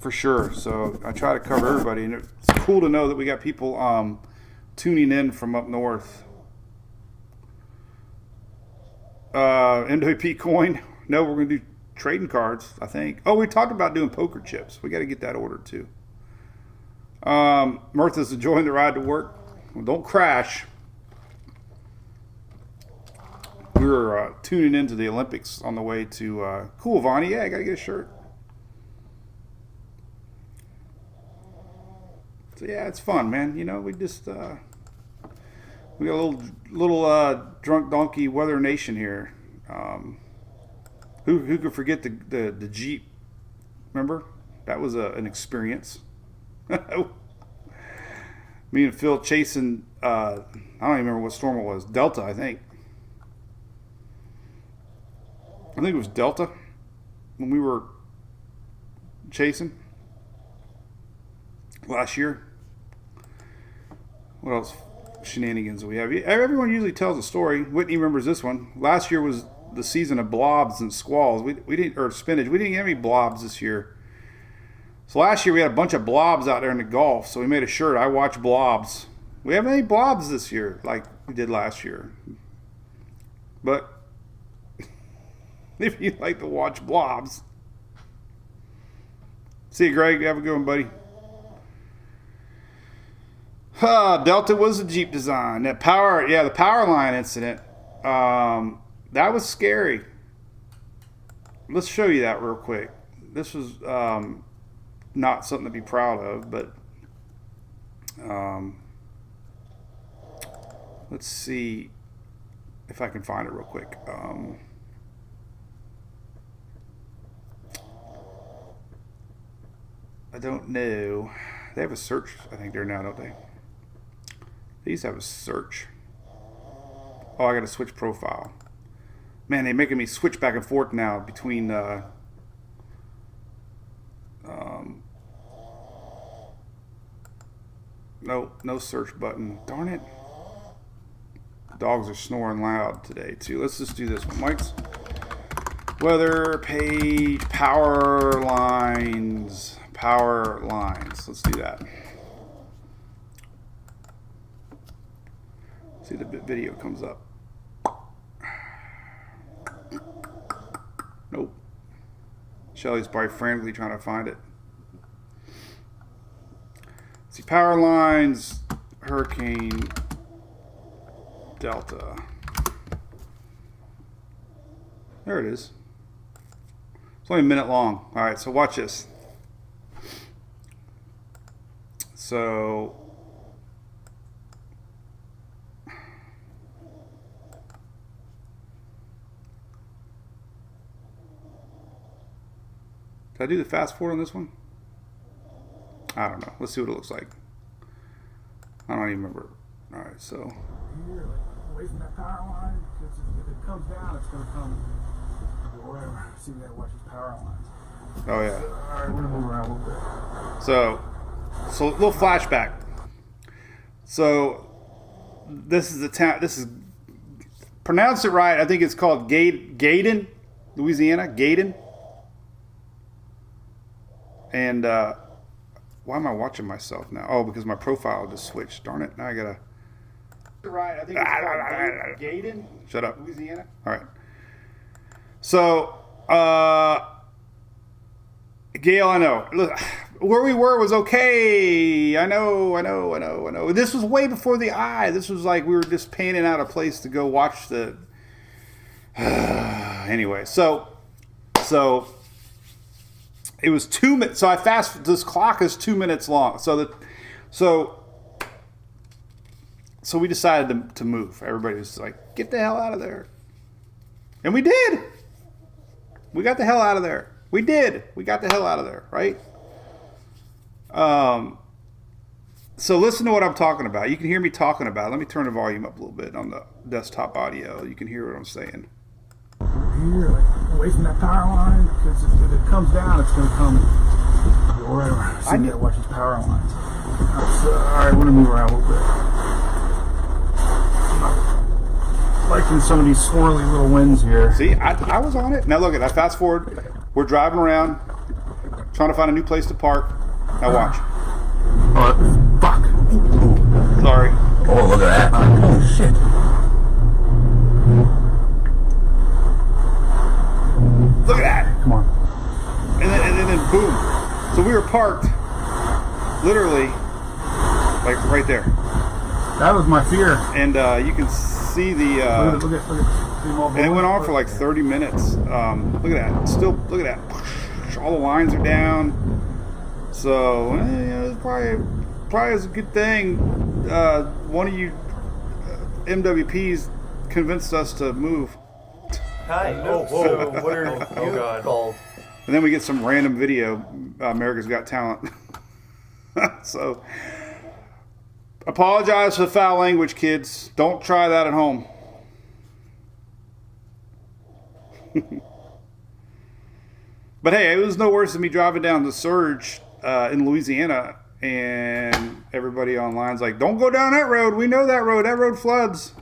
For sure. So I try to cover everybody, and it's cool to know that we got people tuning in from up north. MWP coin. No, we're going to do trading cards, I think. Oh, we talked about doing poker chips. We got to get that ordered too. Mirtha's enjoying the ride to work. Well, don't crash. We were tuning into the Olympics on the way to... cool, Vonnie. Yeah, I got to get a shirt. So yeah, it's fun, man. You know, we just... we got a little Drunk Donkey Weather Nation here. Who could forget the Jeep? Remember? That was an experience. Me and Phil chasing, I don't even remember what storm it was. Delta, I think. I think it was Delta when we were chasing last year. What else shenanigans do we have? Everyone usually tells a story. Whitney remembers this one. Last year was the season of blobs and squalls. We didn't, or spinach. We didn't have any blobs this year. So last year we had a bunch of blobs out there in the Gulf. So we made a shirt. I watch blobs. We haven't any blobs this year like we did last year. But if you like to watch blobs, see you, Greg. Have a good one, buddy. Delta was a Jeep design. That the power line incident. That was scary. Let's show you that real quick. This was not something to be proud of, but let's see if I can find it real quick. I don't know. They have a search, I think, there now, don't they? These have a search. Oh, I got to switch profile. Man, they're making me switch back and forth now between no search button. Darn it. Dogs are snoring loud today too. Let's just do this one. Mike's weather page, power lines. Let's do that. See, the video comes up. Nope. Shelly's probably frantically trying to find it. See, power lines, Hurricane Delta. There it is. It's only a minute long. All right, so watch this. So Did I do the fast forward on this one? I don't know. Let's see what it looks like. I don't even remember. All right, so. Here, like, away from that power line, because if it comes down, it's going to come wherever. See, we got to watch these power lines. Oh, yeah. So, all right, we're going to move around a little bit. So a little flashback. So, this is the town. This is, pronounce it right. I think it's called Gaydon, Louisiana. Gaydon. And, why am I watching myself now? Oh, because my profile just switched. Darn it. Now I gotta. Right. I think it's called Gaydon. Shut up. Louisiana. All right. So, Gail, I know. Look, where we were was okay. I know. This was way before the eye. This was like we were just panning out a place to go watch the. Anyway, so. It was 2 minutes. So this clock is 2 minutes long. So we decided to move. Everybody was like, get the hell out of there. And we did. We got the hell out of there. We did. We got the hell out of there, right? So listen to what I'm talking about. You can hear me talking about it. Let me turn the volume up a little bit on the desktop audio. You can hear what I'm saying. Here, like, away from that power line, because if it comes down, it's going to come wherever. So we got to watch these power lines. So, all right, we're going to move around a little bit. I'm liking some of these swirly little winds here. See, I was on it. Now look at I fast forward. We're driving around, trying to find a new place to park. Now watch. Oh, fuck. Ooh, sorry. Oh, look at that. Oh, shit. Look at that. Come on. And then boom. So we were parked literally like right there. That was my fear. And you can see the Look at and it went on for like 30 minutes. Look at that. Still look at that. All the lines are down. So it's probably is a good thing one of you MWPs convinced us to move. Hi. No. So what are you called? And then we get some random video, America's Got Talent. So, apologize for the foul language, kids. Don't try that at home. But hey, it was no worse than me driving down the Surge in Louisiana, and everybody online's like, "Don't go down that road. We know that road. That road floods."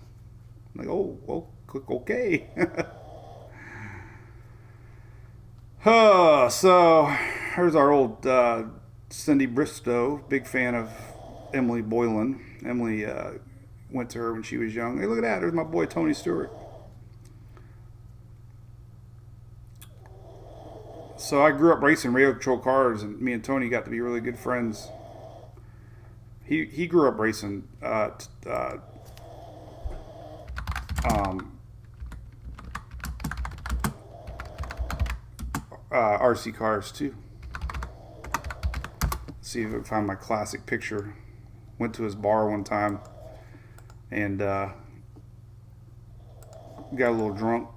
I'm like, "Oh, well, okay." So here's our old Cindy Bristow, big fan of Emily Boylan. Emily went to her when she was young. Hey, look at that. There's my boy Tony Stewart. So I grew up racing radio control cars, and me and Tony got to be really good friends. He grew up racing RC cars too. Let's see if I can find my classic picture. Went to his bar one time and got a little drunk.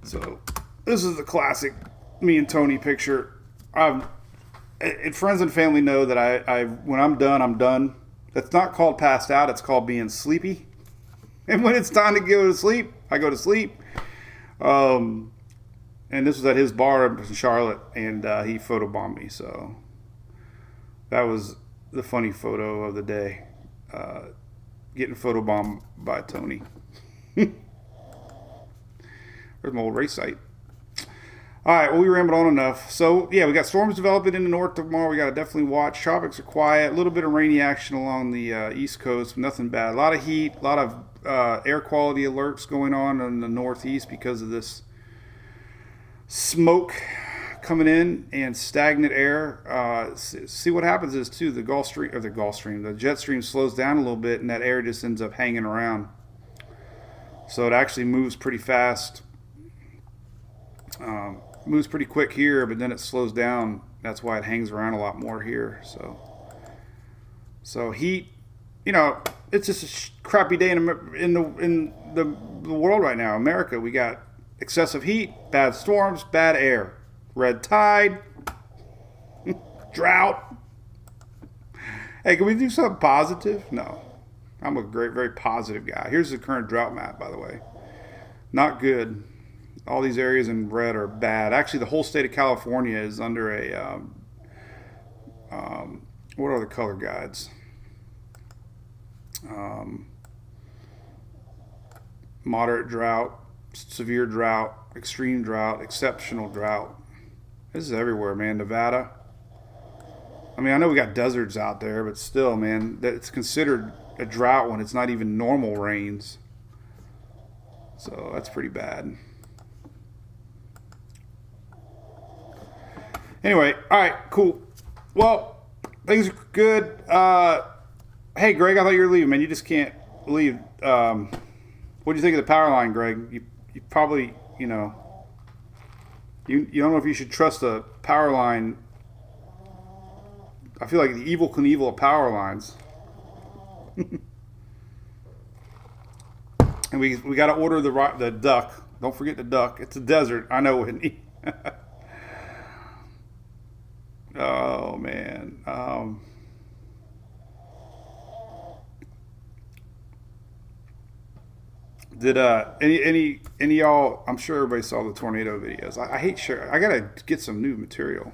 So this is the classic me and Tony picture. And friends and family know that I when I'm done, I'm done. That's not called passed out. It's called being sleepy. And when it's time to go to sleep, I go to sleep. And this was at his bar in Charlotte, and he photobombed me. So that was the funny photo of the day, getting photobombed by Tony. There's my old race site. All right, well, we rambled on enough. So, yeah, we got storms developing in the north tomorrow. We got to definitely watch. Tropics are quiet. A little bit of rainy action along the east coast. Nothing bad. A lot of heat. A lot of air quality alerts going on in the northeast because of this smoke coming in and stagnant air. See what happens is, too, the jet stream slows down a little bit, and that air just ends up hanging around. So it actually moves pretty fast. Moves pretty quick here, but then it slows down. That's why it hangs around a lot more here. So heat, it's just a crappy day in the world right now. America, we got excessive heat, bad storms, bad air. red tide, drought. Hey, can we do something positive? No. I'm a very positive guy. Here's the current drought map, by the way. Not good. All these areas in red are bad. Actually, the whole state of California is under a, what are the color guides? Moderate drought, severe drought, extreme drought, exceptional drought. This is everywhere, man. Nevada. I mean, I know we got deserts out there, but still, man, it's considered a drought when it's not even normal rains. So that's pretty bad. Anyway, all right, cool. Well, things are good. Hey, Greg, I thought you were leaving, man. You just can't leave. What do you think of the power line, Greg? You probably, you know, you don't know if you should trust a power line. I feel like the Evel Knievel of power lines. And we got to order the duck. Don't forget the duck. It's a desert. I know, Whitney. Oh man. Did any y'all? I'm sure everybody saw the tornado videos. I hate share. I gotta get some new material.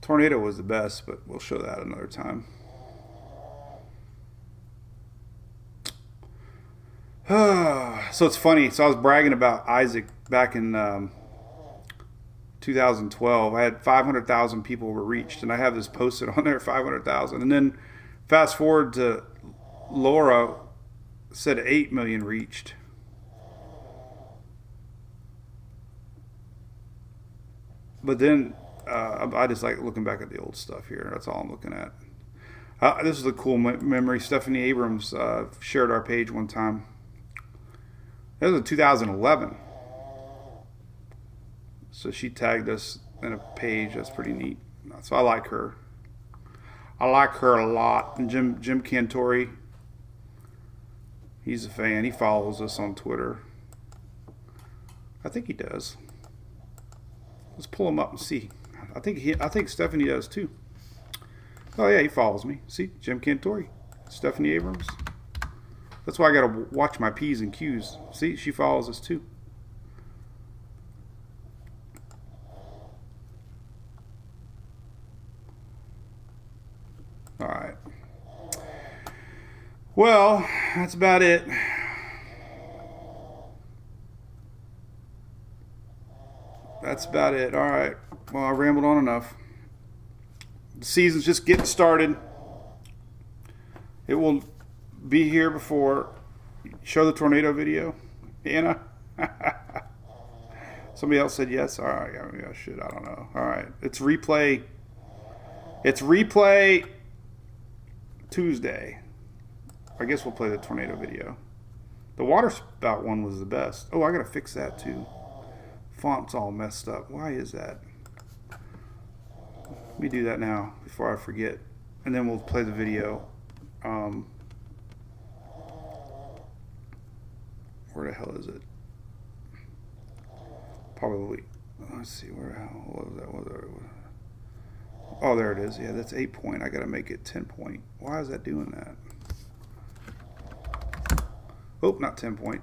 Tornado was the best, but we'll show that another time. So it's funny. So I was bragging about Isaac back in 2012. I had 500,000 people were reached, and I have this posted on there, 500,000. And then fast forward to Laura said 8 million reached. But then I just like looking back at the old stuff here. That's all I'm looking at. This is a cool memory. Stephanie Abrams shared our page one time. That was in 2011. So she tagged us in a page. That's pretty neat. So I like her. I like her a lot. And Jim Cantori, he's a fan. He follows us on Twitter. I think he does. Let's pull him up and see. I think Stephanie does too. Oh yeah, he follows me. See, Jim Cantori, Stephanie Abrams. That's why I gotta watch my P's and Q's. See, she follows us too. All right. Well, that's about it. That's about it. All right. Well, I rambled on enough. The season's just getting started. It will be here before. Show the tornado video, Anna. Somebody else said yes. All right. Yeah, shit. I don't know. All right. It's replay. It's replay Tuesday. I guess we'll play the tornado video. The water spout one was the best. Oh, I gotta fix that too. Font's all messed up. Why is that? Let me do that now before I forget, and then we'll play the video. Where the hell is it? Probably. Let's see. Where? What was that? Oh, there it is. Yeah, that's 8 point. I gotta make it 10 point. Why is that doing that? Oh, not 10 point.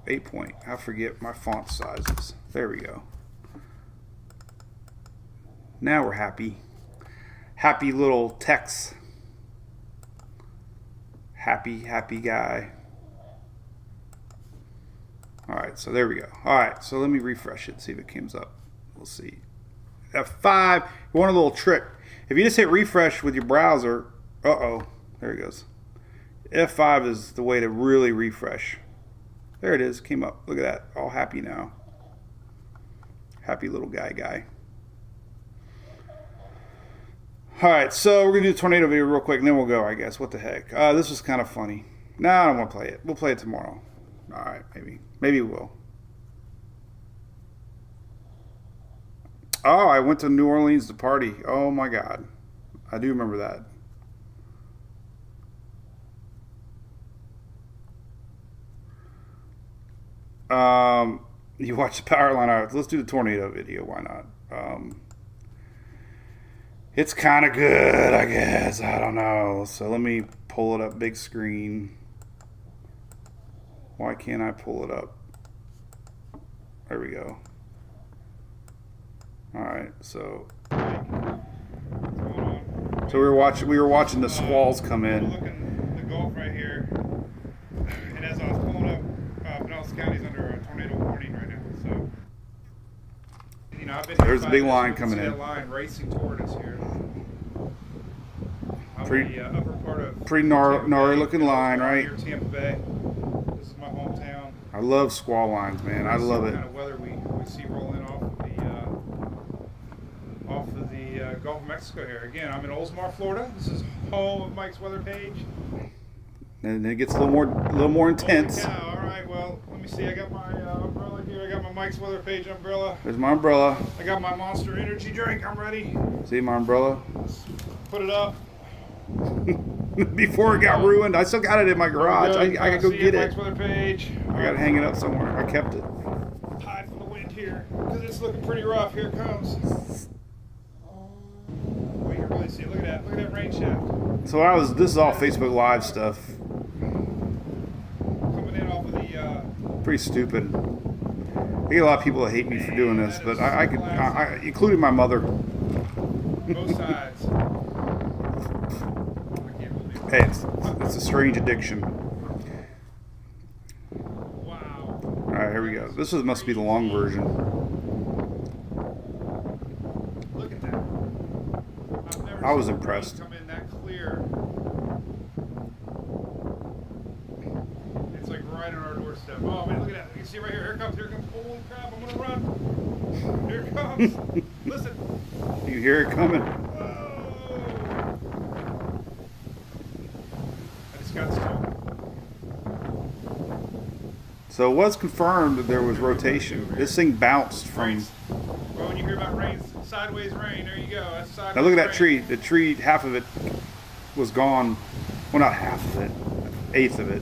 8 point. I forget my font sizes. There we go. Now we're happy. Happy little text. Happy guy. Alright, so there we go. Alright, so let me refresh it, see if it comes up. We'll see. F5, you want a little trick. If you just hit refresh with your browser, there it goes. F5 is the way to really refresh. There it is, came up. Look at that, all happy now. Happy little guy. Alright, so we're going to do a tornado video real quick, and then we'll go, I guess. What the heck? This was kind of funny. No, I don't want to play it. We'll play it tomorrow. Alright, maybe. Maybe we'll. Oh, I went to New Orleans to party. Oh my God. I do remember that. You watch the power line. All right, let's do the tornado video. Why not? It's kind of good, I guess. I don't know. So let me pull it up big screen. Why can't I pull it up? There we go. All right, so we were watching the squalls come in. Looking the Gulf right here, and as I was pulling up, Pinellas County's under a tornado warning right now. So, you know, I've been There's a big line coming in. That line racing toward us here. Pretty, upper part of pretty gnarly looking line, right? Here, Tampa Bay. This is my hometown. I love squall lines, man. I love it. Kind of weather we see rolling off of the Gulf of Mexico here. Again, I'm in Oldsmar, Florida. This is home of Mike's weather page. And it gets a little more intense. Holy cow. All right, well, let me see. I got my umbrella here. I got my Mike's weather page umbrella. There's my umbrella. I got my Monster Energy drink. I'm ready. See my umbrella? Put it up. Before it got ruined, I still got it in my garage. I gotta go get it. Mike's weather page. I gotta hang it up somewhere. I kept it. Hide from the wind here because it's looking pretty rough. Here it comes. Oh, you can really see it. Look at that rain shaft. So this is all Facebook Live stuff. Coming in off of the. Pretty stupid. I get a lot of people that hate me for doing this, but I including my mother. Both sides. Hey, it's a strange addiction. Wow. All right, here we go. This must be the long version. Look at that. I've never I was seen impressed. rain come in that clear. It's like right on our doorstep. Oh man, look at that. You can see right here. Here it comes. Holy crap! I'm gonna run. Here it comes. Listen. You can hear it coming. So it was confirmed that there was rotation. This thing bounced from. Well, when you hear about rain, sideways rain, there you go. That's sideways Now look at that rain. tree. The tree, half of it was gone. Well, not half of it, eighth of it.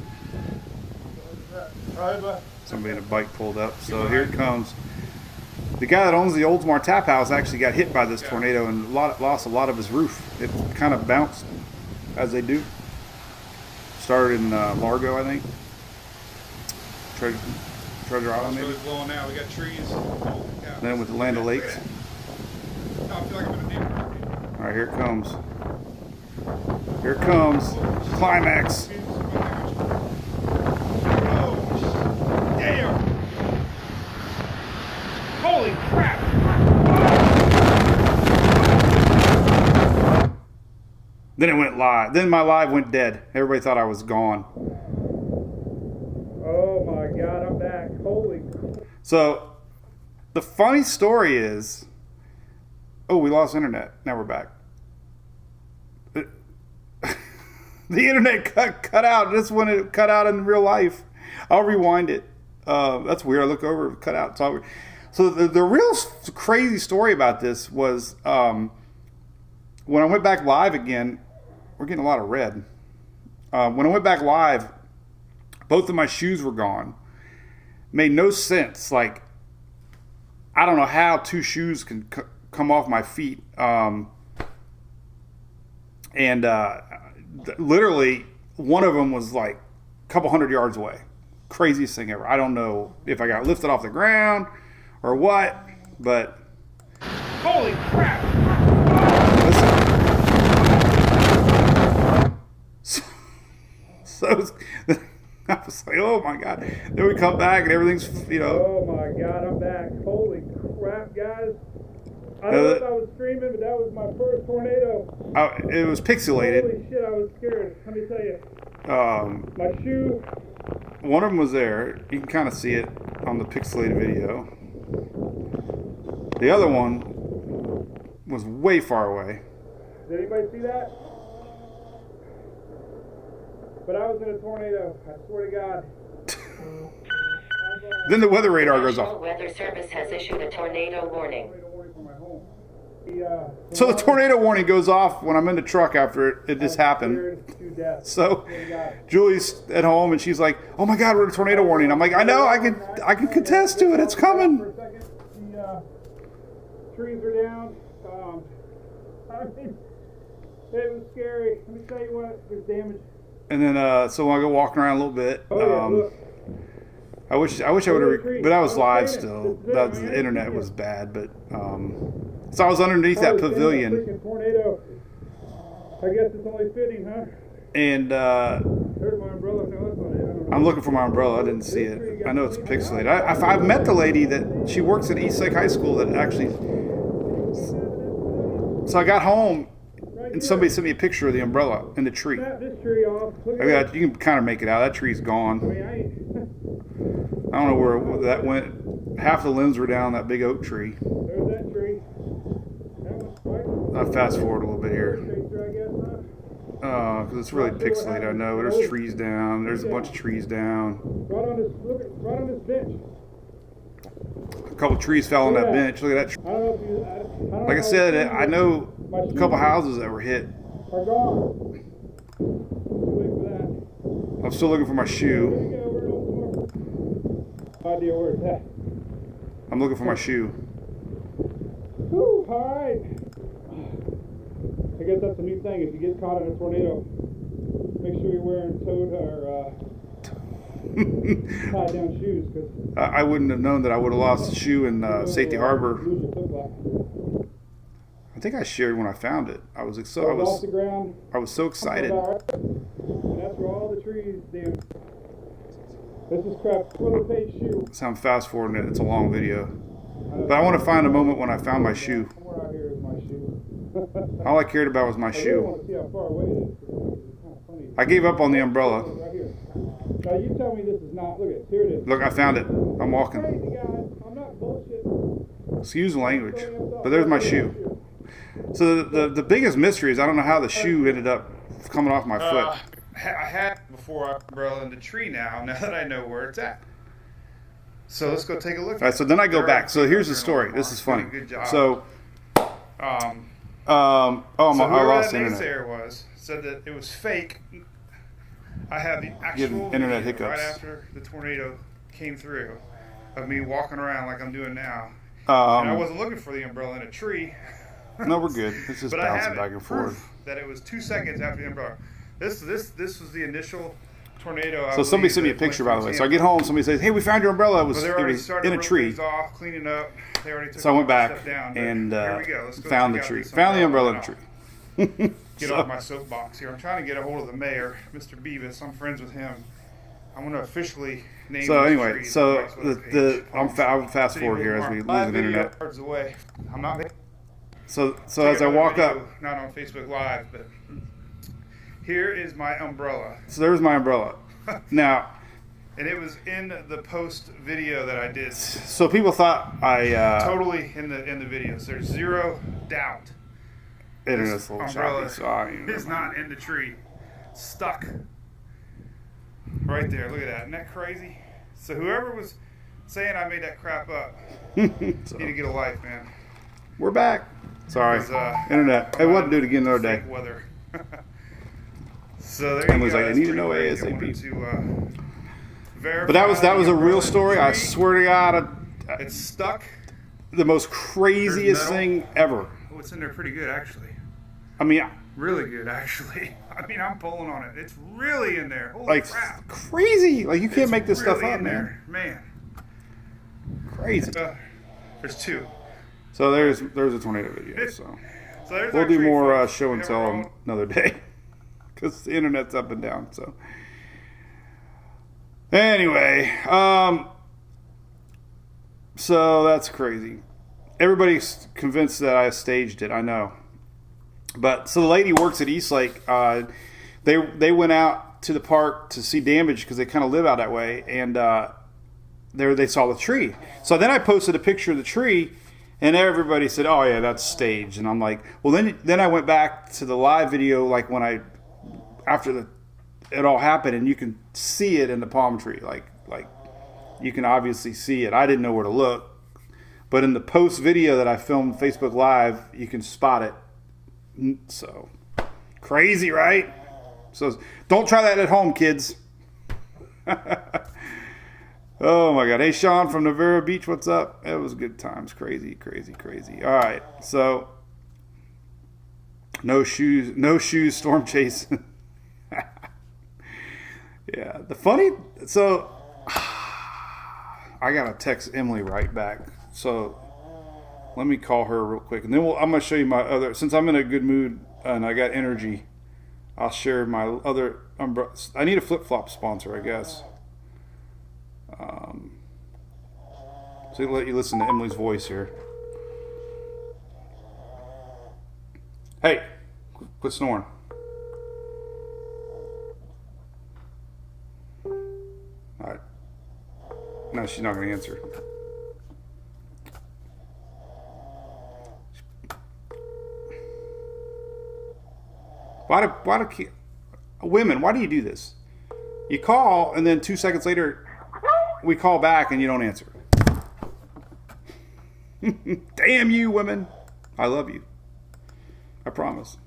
Somebody in a bike pulled up. So here it comes. The guy that owns the Oldsmar Tap House actually got hit by this tornado and lost a lot of his roof. It kind of bounced, as they do. Started in Largo, I think. Treasure Island, maybe. It's really blowing out. We got trees. Then with the Land O'Lakes. I feel like I'm in a neighborhood. All right, here it comes. Here it comes. Climax. Oh, damn! Holy crap! Then it went live. Then my live went dead. Everybody thought I was gone. Oh my God, I'm back. Holy. So, the funny story is, oh, we lost internet. Now we're back. The internet cut out just when it cut out in real life. I'll rewind it. That's weird. I look over, cut out. So the real crazy story about this was when I went back live again. We're getting a lot of red. When I went back live, both of my shoes were gone. Made no sense. Like, I don't know how two shoes can come off my feet. Literally, one of them was like a couple hundred yards away. Craziest thing ever. I don't know if I got lifted off the ground or what, but Holy crap! listen. So I was like, oh my God. Then we come back and everything's, Oh my God, I'm back. Holy crap, guys. I don't know if I was screaming, but that was my first tornado. It was pixelated. Holy shit, I was scared. Let me tell you. My shoe. One of them was there. You can kind of see it on the pixelated video. The other one was way far away. Did anybody see that? But I was in a tornado. I swear to God. Then the weather radar goes National off. Weather Service has issued a tornado warning. So the tornado warning goes off when I'm in the truck after it just happened. So Julie's at home and she's like, "Oh my God, we're in a tornado warning." I'm like, "I know, I can contest to it. It's coming." For a second, the trees are down. I mean, it was scary. Let me tell you what, there's damage. And then so I go walking around a little bit. Oh, yeah, look. I wish I would have, but I was live still. The internet was bad, but so I was underneath that pavilion. Freaking tornado. I guess it's only fitting, huh? And There's my umbrella. No, that's not it. I don't know. I'm looking for my umbrella. I didn't see it. I know it's pixelated. I've met the lady that she works at East Lake High School that actually. So I got home and somebody sent me a picture of the umbrella and the tree. Snap this tree off. Look I at got, you can kind of make it out. That tree's gone. I don't know where that went. Half the limbs were down that big oak tree. There's that tree. That one's right. I'll fast forward a little bit here. Picture, I guess, huh? Because it's really pixelated. I know. There's trees down. There's a bunch of trees down. Right on this, look at, right on this bench. A couple trees fell on that bench. Look at that. I don't know if you, I don't Like I know said, if I know a couple houses that were hit. are gone. Wait for that. I'm still looking for my There shoe. you go, we're no more. Idea where it's at. I'm looking for my shoe. Whew, all right. I guess that's a new thing. If you get caught in a tornado, make sure you're wearing toed or tied down shoes. Cause I wouldn't have known that I would have lost a shoe in Safety Harbor. lose your foot back. I think I shared when I found it. I was Off the ground. so excited. And that's where all the trees, damn. This is crap. Toilet page shoe. So I'm fast forwarding it. It's a long video. But I want to find a moment when I found my shoe. Somewhere out here is my shoe. All I cared about was my I really shoe. want to see how far away it is. It's kind of funny. I gave up on the umbrella. Right here. Now you tell me this is not. Look at it. Here it is. Look, I found it. I'm walking. Crazy guys. I'm not bullshitting. Excuse the language. But there's my shoe. So the biggest mystery is I don't know how the shoe ended up coming off my foot. I had before I umbrella in the tree now that I know where it's at. So let's go take a look. All right, so then I go back. So here's the story. This is funny. Good job. So, So I whoever lost that internet. naysayer was said that it was fake. I have the Getting actual internet video hiccups. right after the tornado came through of me walking around like I'm doing now. And I wasn't looking for the umbrella in a tree. No, we're good. It's just But I bouncing have back and forth. proof that it was 2 seconds after the umbrella. This was the initial tornado. So somebody sent me a picture, by the way. So I get home, somebody says, "Hey, we found your umbrella." It was, Well, it they're already was starting in a to tree. things off, cleaning up. They already took So I went a back step down, but and here we go. Let's go found the check out tree. this Found the umbrella in now. the tree. Get So- off my soapbox here. I'm trying to get a hold of the mayor, Mr. Beavis. I'm friends with him. I'm going to officially name So this anyway, tree so on my Facebook the page. I'm fast City forward here as we Bookmark. lose Live the video internet. yards away. I'm not So Check as I another walk video, up, not on Facebook Live, but here is my umbrella. so there's my umbrella. Now, And it was in the post video that I did. so people thought I Totally in the videos. There's zero doubt. internet's a little Umbrella choppy, so I ain't is not in the tree. Stuck. Right there. Look at that. Isn't that crazy? So whoever was saying I made that crap up, So, need to get a life, man. we're back. Sorry, Because, internet. Hey, we'll do it again another day. Fake weather. So there you Emily's go. like, I That's need to pretty know crazy. I ASAP. wanted to, verify But that was the a real umbrella story. in the I tree. swear to God, It's stuck. the most craziest There's metal. thing ever. Oh, it's in there pretty good, actually. I mean, Really good, actually. I mean, I'm pulling on it. It's really in there. Holy like crap. crazy. Like you can't It's make this stuff really up, in man. there. Man. Crazy. There's two. So there's a tornado video. So So there's we'll our do tree, more folks. show and We have tell our own- another day because the internet's up and down. So anyway, so that's crazy. Everybody's convinced that I staged it. I know, but so the lady works at Eastlake. They went out to the park to see damage because they kind of live out that way, and there they saw the tree. So then I posted a picture of the tree. And everybody said, "Oh yeah, that's staged." And I'm like, "Well, then I went back to the live video, like when after it all happened, and you can see it in the palm tree, like you can obviously see it. I didn't know where to look. But in the post video that I filmed Facebook Live, you can spot it. So crazy, right? So don't try that at home, kids. Oh my God. Hey, Sean from Navarro Beach, what's up? It was good times. Crazy, crazy, crazy. All right. So no shoes, storm chase. Yeah. So I got to text Emily right back. So let me call her real quick. And then I'm going to show you my other, since I'm in a good mood and I got energy, I'll share my other umbrella. I need a flip-flop sponsor, I guess. So I'll let you listen to Emily's voice here. Hey, quit snoring. All right. No, she's not going to answer. Women, why do you do this? You call, and then 2 seconds later, we call back, and you don't answer. Damn you, women. I love you. I promise.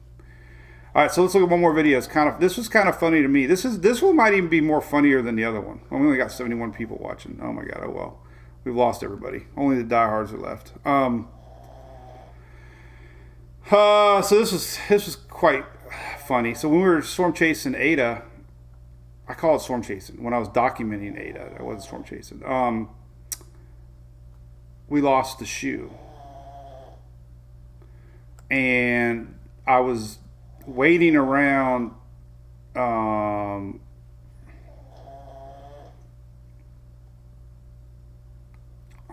All right, so let's look at one more video. This was kind of funny to me. This one might even be more funnier than the other one. We only got 71 people watching. Oh my God. Oh well. We've lost everybody. Only the diehards are left. So this was quite funny. So when we were storm chasing Ada, I call it storm chasing. When I was documenting Ada, I wasn't storm chasing. We lost the shoe. And I was waiting around I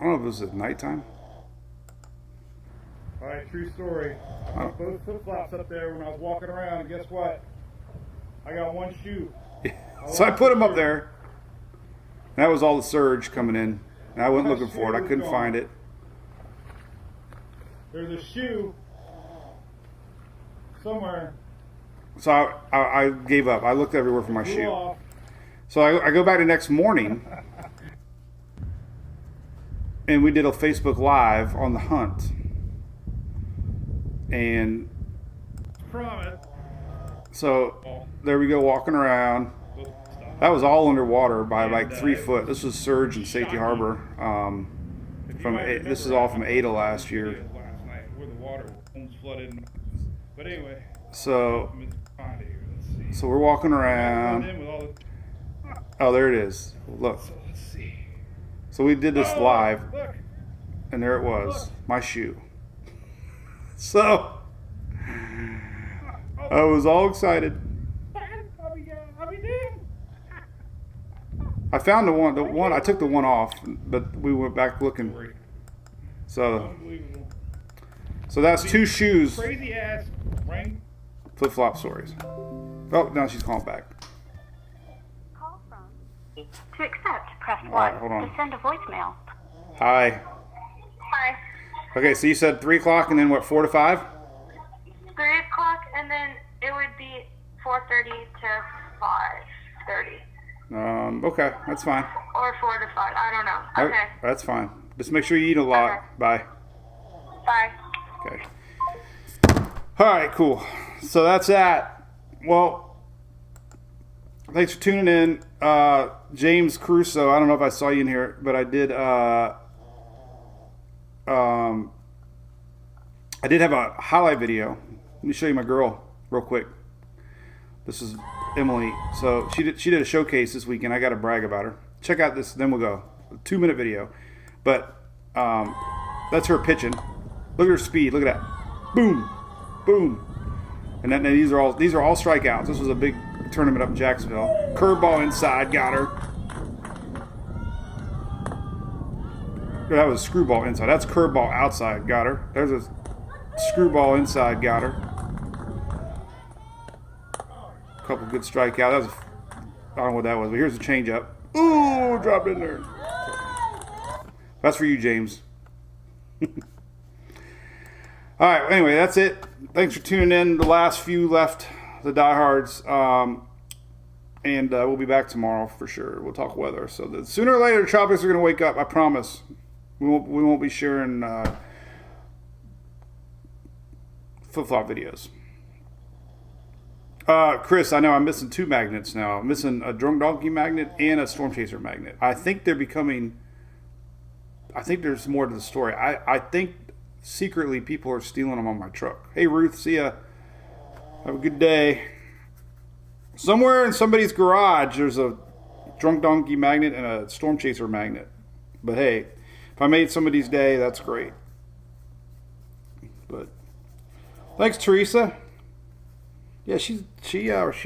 don't know if it was at nighttime. All right, true story. I put both flip-flops up there when I was walking around, and guess what? I got one shoe. So I put them up there. And that was all the surge coming in. And I went looking for it. I couldn't find it. There's a shoe somewhere. So I gave up. I looked everywhere for my shoe. So I go back the next morning. And we did a Facebook Live on the hunt. And so there we go, walking around. That was all underwater by like 3 foot. This was surge in Safety Harbor. This is all from Ada last year. Where the water almost flooded. But anyway. So we're walking around. Oh, there it is. Look. So we did this live, and there it was, my shoe. So I was all excited. I found the one. I took the one off, but we went back looking. So that's 2 shoes. Crazy ass rain. Flip-flop stories. Oh, now she's calling back. Call from. To accept, press 1. Right, hold on. To send a voicemail. Hi. Hi. Okay, so you said 3 o'clock and then what, 4 to 5? 3 o'clock, and then it would be 4:30 to 5:30. Okay, that's fine. Or 4 to 5. I don't know. Okay. That's fine. Just make sure you eat a lot. Okay. Bye. Bye. Okay. All right, cool. So that's that. Well, thanks for tuning in. James Crusoe, I don't know if I saw you in here, but I did have a highlight video. Let me show you my girl real quick. This is Emily. So she did a showcase this weekend. I got to brag about her. Check out this, then we'll go. A 2-minute video. But that's her pitching. Look at her speed. Look at that. Boom. Boom. And then these are all strikeouts. This was a big tournament up in Jacksonville. Curveball inside, got her. That was a screwball inside. That's curveball outside, got her. There's a screwball inside, got her. A couple good strikeouts. That was I don't know what that was, but here's the changeup. Ooh, dropped in there. That's for you, James. All right, anyway, that's it. Thanks for tuning in. The last few left, the diehards. And we'll be back tomorrow for sure. We'll talk weather. So sooner or later, the tropics are going to wake up. I promise. We won't be sharing flip-flop videos. Chris, I know I'm missing 2 magnets now. I'm missing a Drunk Donkey magnet and a Storm Chaser magnet. I think they're becoming... I think there's more to the story. I think secretly people are stealing them on my truck. Hey, Ruth, see ya. Have a good day. Somewhere in somebody's garage, there's a Drunk Donkey magnet and a Storm Chaser magnet. But hey, if I made somebody's day, that's great. But thanks, Teresa. Yeah, she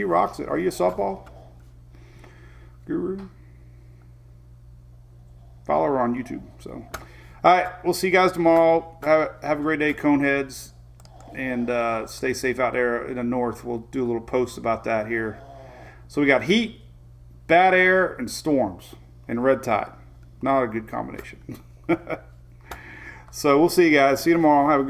rocks it. Are you a softball guru? Follow her on YouTube. So, all right, we'll see you guys tomorrow. Have a great day, Coneheads, and stay safe out there in the north. We'll do a little post about that here. So we got heat, bad air, and storms, and red tide. Not a good combination. So we'll see you guys. See you tomorrow. Have a great